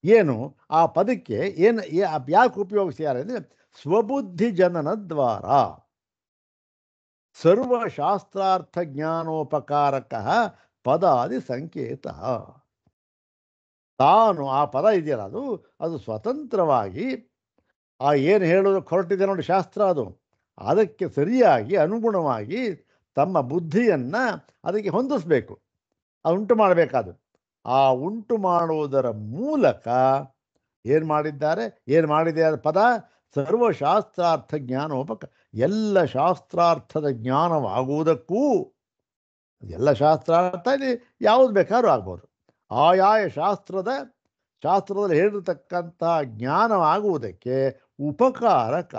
ಏನು ಆ ಪದಕ್ಕೆ ಯಾಕೆ ಉಪಯೋಗಿಸ್ತಾರೆ ಅಂದರೆ, ಸ್ವಬುದ್ಧಿ ಜನನ ದ್ವಾರ ಸರ್ವಶಾಸ್ತ್ರಾರ್ಥ ಜ್ಞಾನೋಪಕಾರಕ ಪದಾದಿ ಸಂಕೇತ. ತಾನು ಆ ಪದ ಇದೆಯಲ್ಲ, ಅದು ಸ್ವತಂತ್ರವಾಗಿ ಆ ಏನು ಹೇಳೋದಕ್ಕೆ ಹೊರಟಿದೆ ನೋಡಿ ಶಾಸ್ತ್ರ, ಅದಕ್ಕೆ ಸರಿಯಾಗಿ ಅನುಗುಣವಾಗಿ ತಮ್ಮ ಬುದ್ಧಿಯನ್ನು ಅದಕ್ಕೆ ಹೊಂದಿಸ್ಬೇಕು, ಅದು ಉಂಟು ಮಾಡಬೇಕಾದ್ರು. ಆ ಉಂಟು ಮಾಡುವುದರ ಮೂಲಕ ಏನು ಮಾಡಿದೆ ಅದು ಪದ, ಸರ್ವಶಾಸ್ತ್ರಾರ್ಥ ಎಲ್ಲ ಶಾಸ್ತ್ರಾರ್ಥದ ಜ್ಞಾನವಾಗುವುದಕ್ಕೂ, ಎಲ್ಲ ಶಾಸ್ತ್ರಾರ್ಥ ಇಲ್ಲಿ ಯಾವುದು ಬೇಕಾದ್ರೂ ಆಗ್ಬೋದು, ಆಯಾಯ ಶಾಸ್ತ್ರದಲ್ಲಿ ಹೇಳಿರ್ತಕ್ಕಂತಹ ಜ್ಞಾನವಾಗುವುದಕ್ಕೆ ಉಪಕಾರಕ,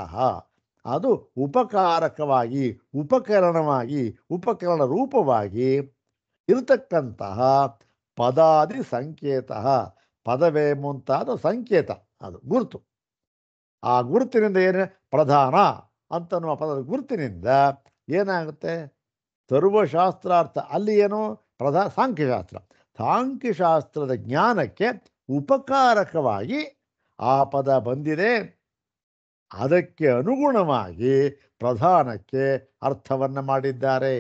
ಅದು ಉಪಕಾರಕವಾಗಿ, ಉಪಕರಣ ರೂಪವಾಗಿ ಇರತಕ್ಕಂತಹ ಪದಾದಿ ಸಂಕೇತ, ಪದವೇ ಮುಂತಾದ ಸಂಕೇತ, ಅದು ಗುರುತು. ಆ ಗುರುತಿನಿಂದ ಏನು, ಪ್ರಧಾನ ಅಂತನ್ನುವ ಪದದ ಗುರುತಿನಿಂದ ಏನಾಗುತ್ತೆ, ಸರ್ವಶಾಸ್ತ್ರಾರ್ಥ, ಅಲ್ಲಿ ಏನು ಸಾಂಖ್ಯಶಾಸ್ತ್ರ, ಸಾಂಖ್ಯಶಾಸ್ತ್ರದ ಜ್ಞಾನಕ್ಕೆ ಉಪಕಾರಕವಾಗಿ ಆ ಪದ ಬಂದಿದೆ. ಅದಕ್ಕೆ ಅನುಗುಣವಾಗಿ ಪ್ರಧಾನಕ್ಕೆ ಅರ್ಥವನ್ನು ಮಾಡಿದ್ದಾರೆ.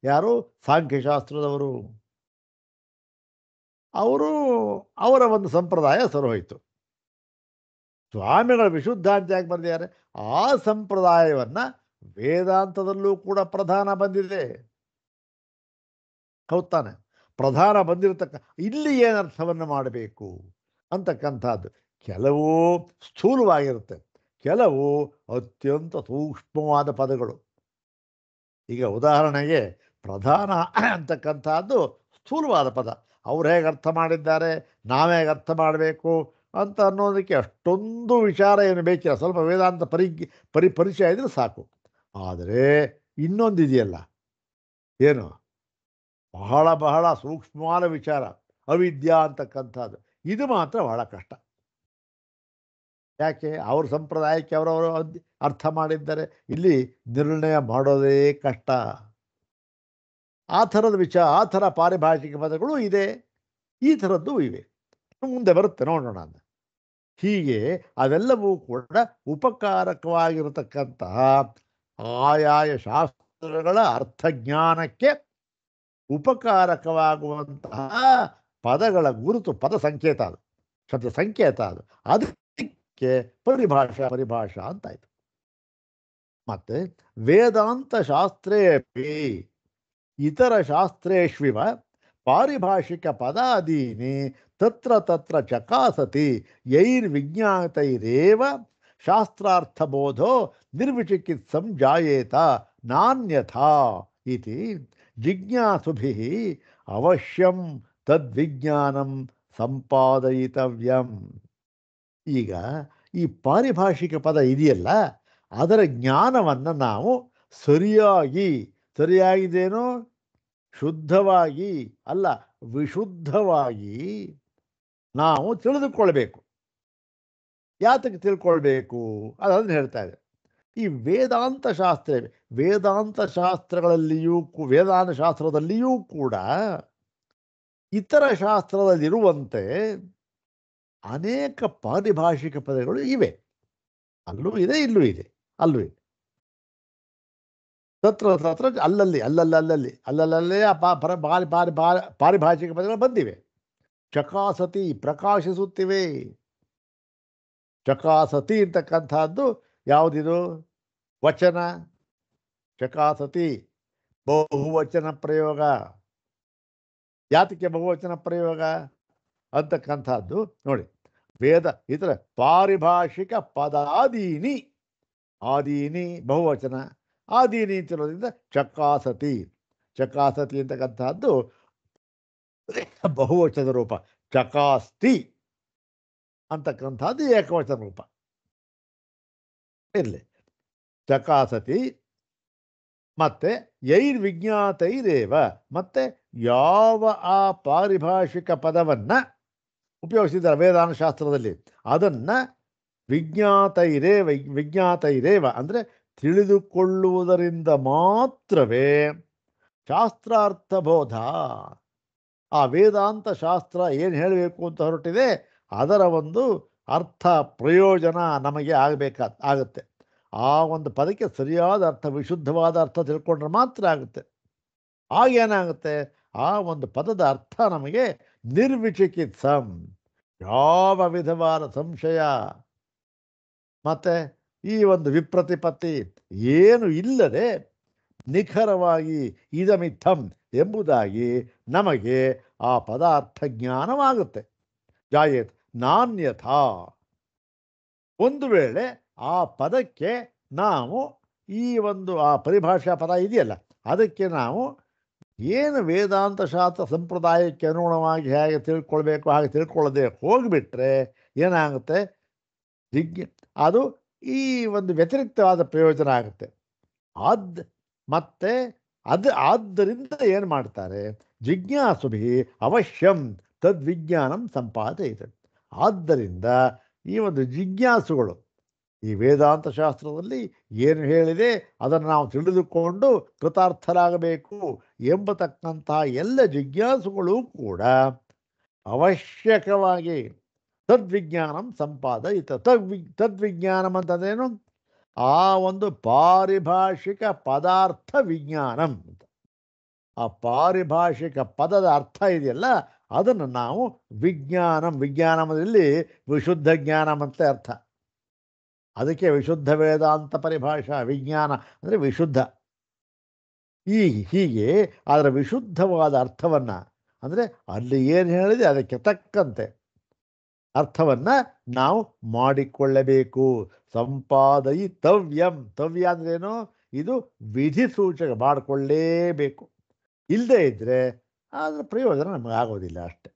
ಯಾರು? ಸಾಂಖ್ಯಶಾಸ್ತ್ರದವರು. ಅವರು ಅವರ ಒಂದು ಸಂಪ್ರದಾಯ ಸರೋಯಿತು. ಸ್ವಾಮಿಗಳ ವಿಶುದ್ಧಾಂತ ಯಾಕೆ ಬಂದಿದ್ದಾರೆ? ಆ ಸಂಪ್ರದಾಯವನ್ನು ವೇದಾಂತದಲ್ಲೂ ಕೂಡ ಪ್ರಧಾನ ಬಂದಿದೆ. ಹೌದ್ ತಾನೆ? ಪ್ರಧಾನ ಬಂದಿರತಕ್ಕ ಇಲ್ಲಿ ಏನು ಅರ್ಥವನ್ನು ಮಾಡಬೇಕು ಅಂತಕ್ಕಂಥದ್ದು ಕೆಲವು ಸ್ಥೂಲವಾಗಿರುತ್ತೆ, ಕೆಲವು ಅತ್ಯಂತ ಸೂಕ್ಷ್ಮವಾದ ಪದಗಳು. ಈಗ ಉದಾಹರಣೆಗೆ ಪ್ರಧಾನ ಅಂತಕ್ಕಂಥದ್ದು ಸ್ಥೂಲವಾದ ಪದ. ಅವ್ರು ಹೇಗೆ ಅರ್ಥ ಮಾಡಿದ್ದಾರೆ, ನಾವು ಹೇಗೆ ಅರ್ಥ ಮಾಡಬೇಕು ಅಂತ ಅನ್ನೋದಕ್ಕೆ ಅಷ್ಟೊಂದು ವಿಚಾರ ಏನು ಬೇಕಿಲ್ಲ. ಸ್ವಲ್ಪ ವೇದಾಂತ ಪರಿಚಯ ಇದ್ರೆ ಸಾಕು. ಆದರೆ ಇನ್ನೊಂದಿದೆಯಲ್ಲ, ಏನು ಬಹಳ ಬಹಳ ಸೂಕ್ಷ್ಮವಾದ ವಿಚಾರ, ಅವಿದ್ಯಾ ಅಂತಕ್ಕಂಥದ್ದು. ಇದು ಮಾತ್ರ ಬಹಳ ಕಷ್ಟ. ಯಾಕೆ? ಅವ್ರ ಸಂಪ್ರದಾಯಕ್ಕೆ ಅವರವರು ಅರ್ಥ ಮಾಡಿದ್ದಾರೆ. ಇಲ್ಲಿ ನಿರ್ಣಯ ಮಾಡೋದೇ ಕಷ್ಟ. ಆ ಥರದ ಆ ಥರ ಪಾರಿಭಾಷಿಕ ಪದಗಳು ಇದೆ, ಈ ಥರದ್ದು ಇವೆ. ಮುಂದೆ ಬರುತ್ತೆ, ನೋಡೋಣ ಅಂತ. ಹೀಗೆ ಅವೆಲ್ಲವೂ ಕೂಡ ಉಪಕಾರಕವಾಗಿರತಕ್ಕಂತಹ ಆಯಾಯ ಶಾಸ್ತ್ರಗಳ ಅರ್ಥಜ್ಞಾನಕ್ಕೆ ಉಪಕಾರಕವಾಗುವಂತಹ ಪದಗಳ ಗುರುತು, ಪದ ಸಂಕೇತ, ಅದು ಶಬ್ದ ಸಂಕೇತ, ಅದು ಅದಕ್ಕೆ ಪರಿಭಾಷಾ ಅಂತಾಯ್ತು. ಮತ್ತೆ ವೇದಾಂತ ಶಾಸ್ತ್ರೇಪಿ ಇತರ ಶಾಸ್ತ್ರೇಷ್ವಿವ ಪಾರಿಭಾಷಿಕ ಪದಾದೀನಿ ತತ್ರ ತತ್ರ ಚಕಾಸತಿ ಯೈರ್ವಿಜ್ಞಾತೈರೇವ ಶಾಸ್ತ್ರಾರ್ಥಬೋಧೋ ನಿರ್ವಿಚಿಕಿತ್ಸಂ ಜಾಯೇತ ನಾನ್ಯಥಾ ಇತಿ ಜಿಜ್ಞಾಸುಭಿಃ ಅವಶ್ಯಂ ತದ್ವಿಜ್ಞಾನಂ ಸಂಪಾದಯಿತವ್ಯಂ. ಈಗ ಈ ಪಾರಿಭಾಷಿಕ ಪದ ಇದೆಯಲ್ಲ, ಅದರ ಜ್ಞಾನವನ್ನು ನಾವು ಸರಿಯಾಗಿದೇನೋ ಶುದ್ಧವಾಗಿ ಅಲ್ಲ, ವಿಶುದ್ಧವಾಗಿ ನಾವು ತಿಳಿದುಕೊಳ್ಬೇಕು. ಯಾತಕ್ಕೆ ತಿಳ್ಕೊಳ್ಬೇಕು ಅದನ್ನು ಹೇಳ್ತಾ ಇದೆ. ಈ ವೇದಾಂತ ಶಾಸ್ತ್ರದಲ್ಲಿಯೂ ಕೂಡ ಇತರ ಶಾಸ್ತ್ರದಲ್ಲಿರುವಂತೆ ಅನೇಕ ಪಾರಿಭಾಷಿಕ ಪದಗಳು ಇವೆ. ಅಲ್ಲೂ ಇದೆ, ಇಲ್ಲೂ ಇದೆ, ಅಲ್ಲೂ ಇದೆ. ತತ್ರ ಅಲ್ಲಲ್ಲೇ ಪಾರಿಭಾಷಿಕ ಪದಗಳು ಬಂದಿವೆ. ಚಕಾಸತಿ, ಪ್ರಕಾಶಿಸುತ್ತಿವೆ. ಚಕಾಸತಿ ಅಂತಕ್ಕಂಥದ್ದು ಯಾವುದಿದು? ವಚನ. ಚಕಾಸತಿ ಬಹುವಚನ ಪ್ರಯೋಗ. ಯಾತಕ್ಕೆ ಬಹುವಚನ ಪ್ರಯೋಗ ಅಂತಕ್ಕಂಥದ್ದು ನೋಡಿ. ವೇದ ಇತರ ಪಾರಿಭಾಷಿಕ ಪದಾದೀನಿ, ಆದೀನಿ ಬಹುವಚನ, ಆದೀನಿ ಅಂತಿರೋದ್ರಿಂದ ಚಕಾಸತಿ ಅಂತಕ್ಕಂಥದ್ದು ಬಹುವಚನ ರೂಪ. ಚಕಾಸ್ತಿ ಅಂತಕ್ಕಂಥದ್ದು ಏಕವಚನ ರೂಪ. ಇರಲಿ, ಚಕಾಸತಿ. ಮತ್ತೆ ಯೈರ್ವಿಜ್ಞಾತೈರೇವ, ಮತ್ತೆ ಯಾವ ಆ ಪಾರಿಭಾಷಿಕ ಪದವನ್ನು ಉಪಯೋಗಿಸಿದ್ದಾರೆ ವೇದಾಂತ ಶಾಸ್ತ್ರದಲ್ಲಿ, ಅದನ್ನು ವಿಜ್ಞಾತೈರೇವ ಅಂದರೆ ತಿಳಿದುಕೊಳ್ಳುವುದರಿಂದ ಮಾತ್ರವೇ ಶಾಸ್ತ್ರಾರ್ಥಬೋಧ. ಆ ವೇದಾಂತ ಶಾಸ್ತ್ರ ಏನು ಹೇಳಬೇಕು ಅಂತ ಹೊರಟಿದೆ ಅದರ ಒಂದು ಅರ್ಥ ಪ್ರಯೋಜನ ನಮಗೆ ಆಗುತ್ತೆ. ಆ ಒಂದು ಪದಕ್ಕೆ ಸರಿಯಾದ ಅರ್ಥ, ವಿಶುದ್ಧವಾದ ಅರ್ಥ ತಿಳ್ಕೊಂಡ್ರೆ ಮಾತ್ರ ಆಗುತ್ತೆ. ಆಗೇನಾಗುತ್ತೆ, ಆ ಒಂದು ಪದದ ಅರ್ಥ ನಮಗೆ ನಿರ್ವಿಚಿಕಿತ್ಸಂ, ಯಾವ ವಿಧವಾದ ಸಂಶಯ ಮತ್ತೆ ಈ ಒಂದು ವಿಪ್ರತಿಪತ್ತಿ ಏನು ಇಲ್ಲದೆ ನಿಖರವಾಗಿ ಇದಮಿತ್ತಂ ಎಂಬುದಾಗಿ ನಮಗೆ ಆ ಪದಾರ್ಥ ಜ್ಞಾನವಾಗುತ್ತೆ. ಜಾಯೇತ್ ನಾನ್ಯಥಾ. ಒಂದು ವೇಳೆ ಆ ಪದಕ್ಕೆ ನಾವು ಈ ಒಂದು ಆ ಪರಿಭಾಷಾ ಪದ ಇದೆಯಲ್ಲ, ಅದಕ್ಕೆ ನಾವು ಏನು ವೇದಾಂತ ಶಾಸ್ತ್ರ ಸಂಪ್ರದಾಯಕ್ಕೆ ಅನುಗುಣವಾಗಿ ಹೇಗೆ ತಿಳ್ಕೊಳ್ಬೇಕು ಹಾಗೆ ತಿಳ್ಕೊಳ್ಳದೆ ಹೋಗಿಬಿಟ್ರೆ ಏನಾಗುತ್ತೆ, ಅದು ಈ ಒಂದು ವ್ಯತಿರಿಕ್ತವಾದ ಪ್ರಯೋಜನ ಆಗುತ್ತೆ. ಆದ್ದರಿಂದ ಏನು ಮಾಡ್ತಾರೆ, ಜಿಜ್ಞಾಸುಭಿ ಅವಶ್ಯಂ ತದ್ವಿಜ್ಞಾನಂ ಸಂಪಾದಯಿತ. ಆದ್ದರಿಂದ ಈ ಒಂದು ಜಿಜ್ಞಾಸುಗಳು ಈ ವೇದಾಂತ ಶಾಸ್ತ್ರದಲ್ಲಿ ಏನು ಹೇಳಿದೆ ಅದನ್ನು ನಾವು ತಿಳಿದುಕೊಂಡು ಕೃತಾರ್ಥರಾಗಬೇಕು ಎಂಬತಕ್ಕಂತಹ ಎಲ್ಲ ಜಿಜ್ಞಾಸುಗಳು ಕೂಡ ಅವಶ್ಯಕವಾಗಿ ತದ್ವಿಜ್ಞಾನಂ ಸಂಪಾದಯಿತ ತದ್ವಿಜ್ಞಾನಂ ಅಂತಂದೇನು? ಆ ಒಂದು ಪಾರಿಭಾಷಿಕ ಪದಾರ್ಥ ವಿಜ್ಞಾನಂ ಅಂತ. ಆ ಪಾರಿಭಾಷಿಕ ಪದದ ಅರ್ಥ ಇದೆಯಲ್ಲ ಅದನ್ನು ನಾವು ವಿಜ್ಞಾನದಲ್ಲಿ ವಿಶುದ್ಧ ಜ್ಞಾನಂ ಅಂತ ಅರ್ಥ. ಅದಕ್ಕೆ ವಿಶುದ್ಧ ವೇದಾಂತ ಪರಿಭಾಷಾ. ವಿಜ್ಞಾನ ಅಂದರೆ ವಿಶುದ್ಧ. ಹೀಗೆ ಅದರ ವಿಶುದ್ಧವಾದ ಅರ್ಥವನ್ನು, ಅಂದರೆ ಅಲ್ಲಿ ಏನು ಹೇಳಿದೆ ಅದಕ್ಕೆ ತಕ್ಕಂತೆ ಅರ್ಥವನ್ನು ನಾವು ಮಾಡಿಕೊಳ್ಳಬೇಕು. ಸಂಪಾದಯಿತವ್ಯಂ. ತವ್ಯ ಅಂದ್ರೇನು? ಇದು ವಿಧಿ ಸೂಚಕ, ಮಾಡಿಕೊಳ್ಳೇಬೇಕು. ಇಲ್ಲದೇ ಇದ್ದರೆ ಅದರ ಪ್ರಯೋಜನ ನಮಗೆ ಆಗೋದಿಲ್ಲ ಅಷ್ಟೆ.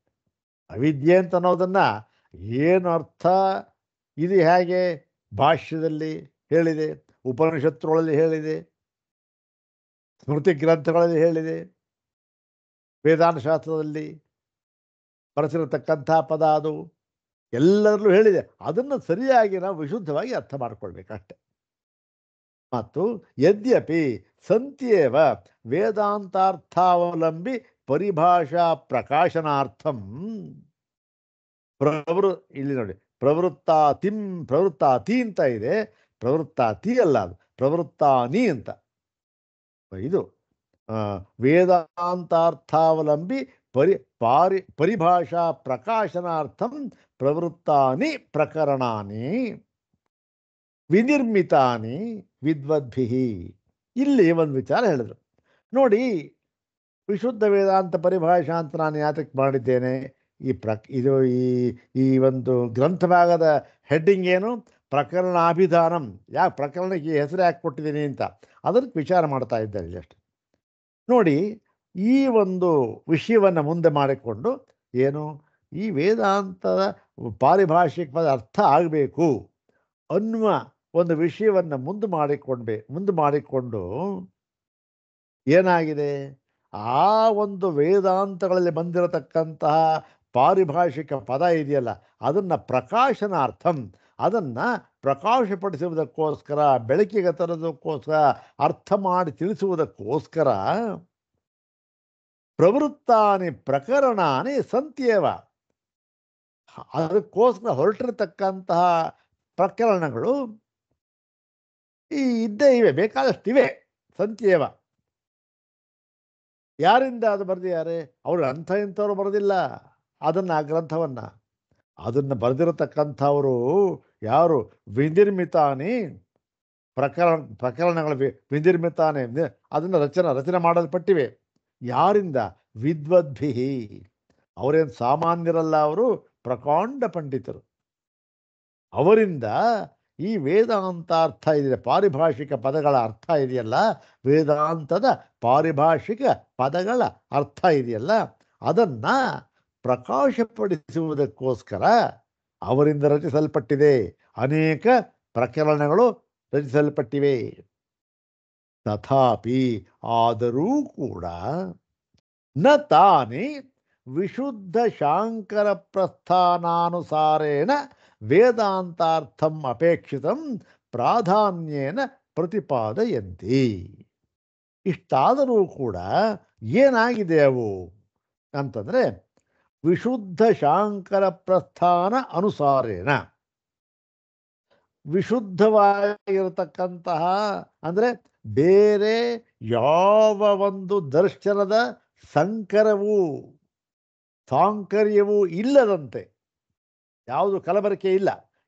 ಅವಿದ್ಯೆ ಅಂತ ಅನ್ನೋದನ್ನು ಏನು ಅರ್ಥ, ಇದು ಹೇಗೆ ಭಾಷ್ಯದಲ್ಲಿ ಹೇಳಿದೆ, ಉಪನಿಷತ್ತುಗಳಲ್ಲಿ ಹೇಳಿದೆ, ಸ್ಮೃತಿ ಗ್ರಂಥಗಳಲ್ಲಿ ಹೇಳಿದೆ, ವೇದಾಂತ ಶಾಸ್ತ್ರದಲ್ಲಿ ಬರೆಸಿರತಕ್ಕಂಥ ಪದ ಅದು ಎಲ್ಲರಲ್ಲೂ ಹೇಳಿದೆ. ಅದನ್ನು ಸರಿಯಾಗಿ ನಾವು ವಿಶುದ್ಧವಾಗಿ ಅರ್ಥ ಮಾಡಿಕೊಳ್ಬೇಕಷ್ಟೆ. ಮತ್ತು ಯದ್ಯಪಿ ಸಂತ್ಯೇವ ವೇದಾಂತಾರ್ಥಾವಲಂಬಿ ಪರಿಭಾಷಾ ಪ್ರಕಾಶನಾರ್ಥಂ ಇಲ್ಲಿ ನೋಡಿ, ಪ್ರವೃತ್ತಾತಿ ಅಂತ ಇದೆ. ಪ್ರವೃತ್ತಾತಿ ಅಲ್ಲ, ಅದು ಪ್ರವೃತ್ತಾನಿ ಅಂತ. ಇದು ವೇದಾಂತಾರ್ಥಾವಲಂಬಿ ಪರಿಭಾಷಾ ಪ್ರಕಾಶನಾರ್ಥಂ ಪ್ರವೃತ್ತಾನಿ ಪ್ರಕರಣಾನಿ ವಿನಿರ್ಮಿತಾನಿ ವಿದ್ವದ್ಭಿಹಿ. ಇಲ್ಲಿ ಒಂದು ವಿಚಾರ ಹೇಳಿದ್ರು ನೋಡಿ. ವಿಶುದ್ಧ ವೇದಾಂತ ಪರಿಭಾಷಾ ಅಂತ ನಾನು ಯಾತಕ್ಕೆ ಮಾಡಿದ್ದೇನೆ? ಇದು ಈ ಒಂದು ಗ್ರಂಥಭಾಗದ ಹೆಡ್ಡಿಂಗ್ ಏನು? ಪ್ರಕರಣಾಭಿಧಾನಂ. ಯಾಕೆ ಪ್ರಕರಣಕ್ಕೆ ಹೆಸರು ಯಾಕೆ ಕೊಟ್ಟಿದ್ದೀನಿ ಅಂತ ಅದಕ್ಕೆ ವಿಚಾರ ಮಾಡ್ತಾ ಇದ್ದಾರೆ ಅಷ್ಟೆ. ನೋಡಿ, ಈ ಒಂದು ವಿಷಯವನ್ನು ಮುಂದೆ ಮಾಡಿಕೊಂಡು ಏನು, ಈ ವೇದಾಂತದ ಪಾರಿಭಾಷಿಕ ಪದ ಅರ್ಥ ಆಗಬೇಕು ಅನ್ನುವ ಒಂದು ವಿಷಯವನ್ನು ಮುಂದೆ ಮಾಡಿಕೊಂಡು ಏನಾಗಿದೆ, ಆ ಒಂದು ವೇದಾಂತಗಳಲ್ಲಿ ಬಂದಿರತಕ್ಕಂತಹ ಪಾರಿಭಾಷಿಕ ಪದ ಇದೆಯಲ್ಲ ಅದನ್ನು ಪ್ರಕಾಶನಾರ್ಥಂ, ಅದನ್ನು ಪ್ರಕಾಶಪಡಿಸುವುದಕ್ಕೋಸ್ಕರ, ಬೆಳಕಿಗೆ ತರೋದಕ್ಕೋಸ್ಕರ, ಅರ್ಥ ಮಾಡಿ ತಿಳಿಸುವುದಕ್ಕೋಸ್ಕರ ಪ್ರವೃತ್ತಾನಿ ಪ್ರಕರಣಾನಿ ಸಂತ್ಯೇವ, ಅದಕ್ಕೋಸ್ಕರ ಹೊರಟಿರತಕ್ಕಂತಹ ಪ್ರಕರಣಗಳು ಇದ್ದೇ ಇವೆ, ಬೇಕಾದಷ್ಟಿವೆ. ಸಂತ್ಯೇವ. ಯಾರಿಂದ ಅದು ಬರೆದಿದ್ದಾರೆ? ಅವರು ಇಂಥವ್ರು ಬರೆದಿಲ್ಲ ಅದನ್ನು, ಆ ಗ್ರಂಥವನ್ನು. ಅದನ್ನು ಬರೆದಿರತಕ್ಕಂಥವರು ಯಾರು? ವಿನಿರ್ಮಿತಾನಿ ಪ್ರಕರಣಗಳು ವಿನಿರ್ಮಿತಾನೆ, ಅದನ್ನು ರಚನೆ ಮಾಡಲ್ಪಟ್ಟಿವೆ. ಯಾರಿಂದ? ವಿದ್ವದ್ಭಿಹಿ. ಅವರೇನು ಸಾಮಾನ್ಯರಲ್ಲ, ಅವರು ಪ್ರಕಾಂಡ ಪಂಡಿತರು. ಅವರಿಂದ ಈ ವೇದಾಂತಾರ್ಥ ಇದೆಯಲ್ಲ, ಪಾರಿಭಾಷಿಕ ಪದಗಳ ಅರ್ಥ ಇದೆಯಲ್ಲ, ವೇದಾಂತದ ಪಾರಿಭಾಷಿಕ ಪದಗಳ ಅರ್ಥ ಇದೆಯಲ್ಲ ಅದನ್ನು ಪ್ರಕಾಶಪಡಿಸುವುದಕ್ಕೋಸ್ಕರ ಅವರಿಂದ ರಚಿಸಲ್ಪಟ್ಟಿದೆ. ಅನೇಕ ಪ್ರಕರಣಗಳು ರಚಿಸಲ್ಪಟ್ಟಿವೆ. ತಥಾಪಿ ಆದರೂ ಕೂಡ ನ ತಾನೇ ವಿಶುದ್ಧ ಶಾಂಕರ ಪ್ರಸ್ಥಾನಾನುಸಾರೇಣ ವೇದಾಂತಾರ್ಥಂ ಅಪೇಕ್ಷಿತಂ ಪ್ರಾಧಾನ್ಯೇನ ಪ್ರತಿಪಾದಯಂತಿ. ಇಷ್ಟಾದರೂ ಕೂಡ ಏನಾಗಿದೆ ಅವು ಅಂತಂದರೆ, ವಿಶುದ್ಧ ಶಾಂಕರ ಪ್ರಸ್ಥಾನ ಅನುಸಾರೇಣ, ವಿಶುದ್ಧವಾಗಿರತಕ್ಕಂತಹ ಅಂದರೆ ಬೇರೆ ಯಾವ ಒಂದು ದರ್ಶನದ ಸಾಂಕರ್ಯವೂ ಇಲ್ಲದಂತೆ, ಯಾವುದು ಕಲಬರಿಕೆ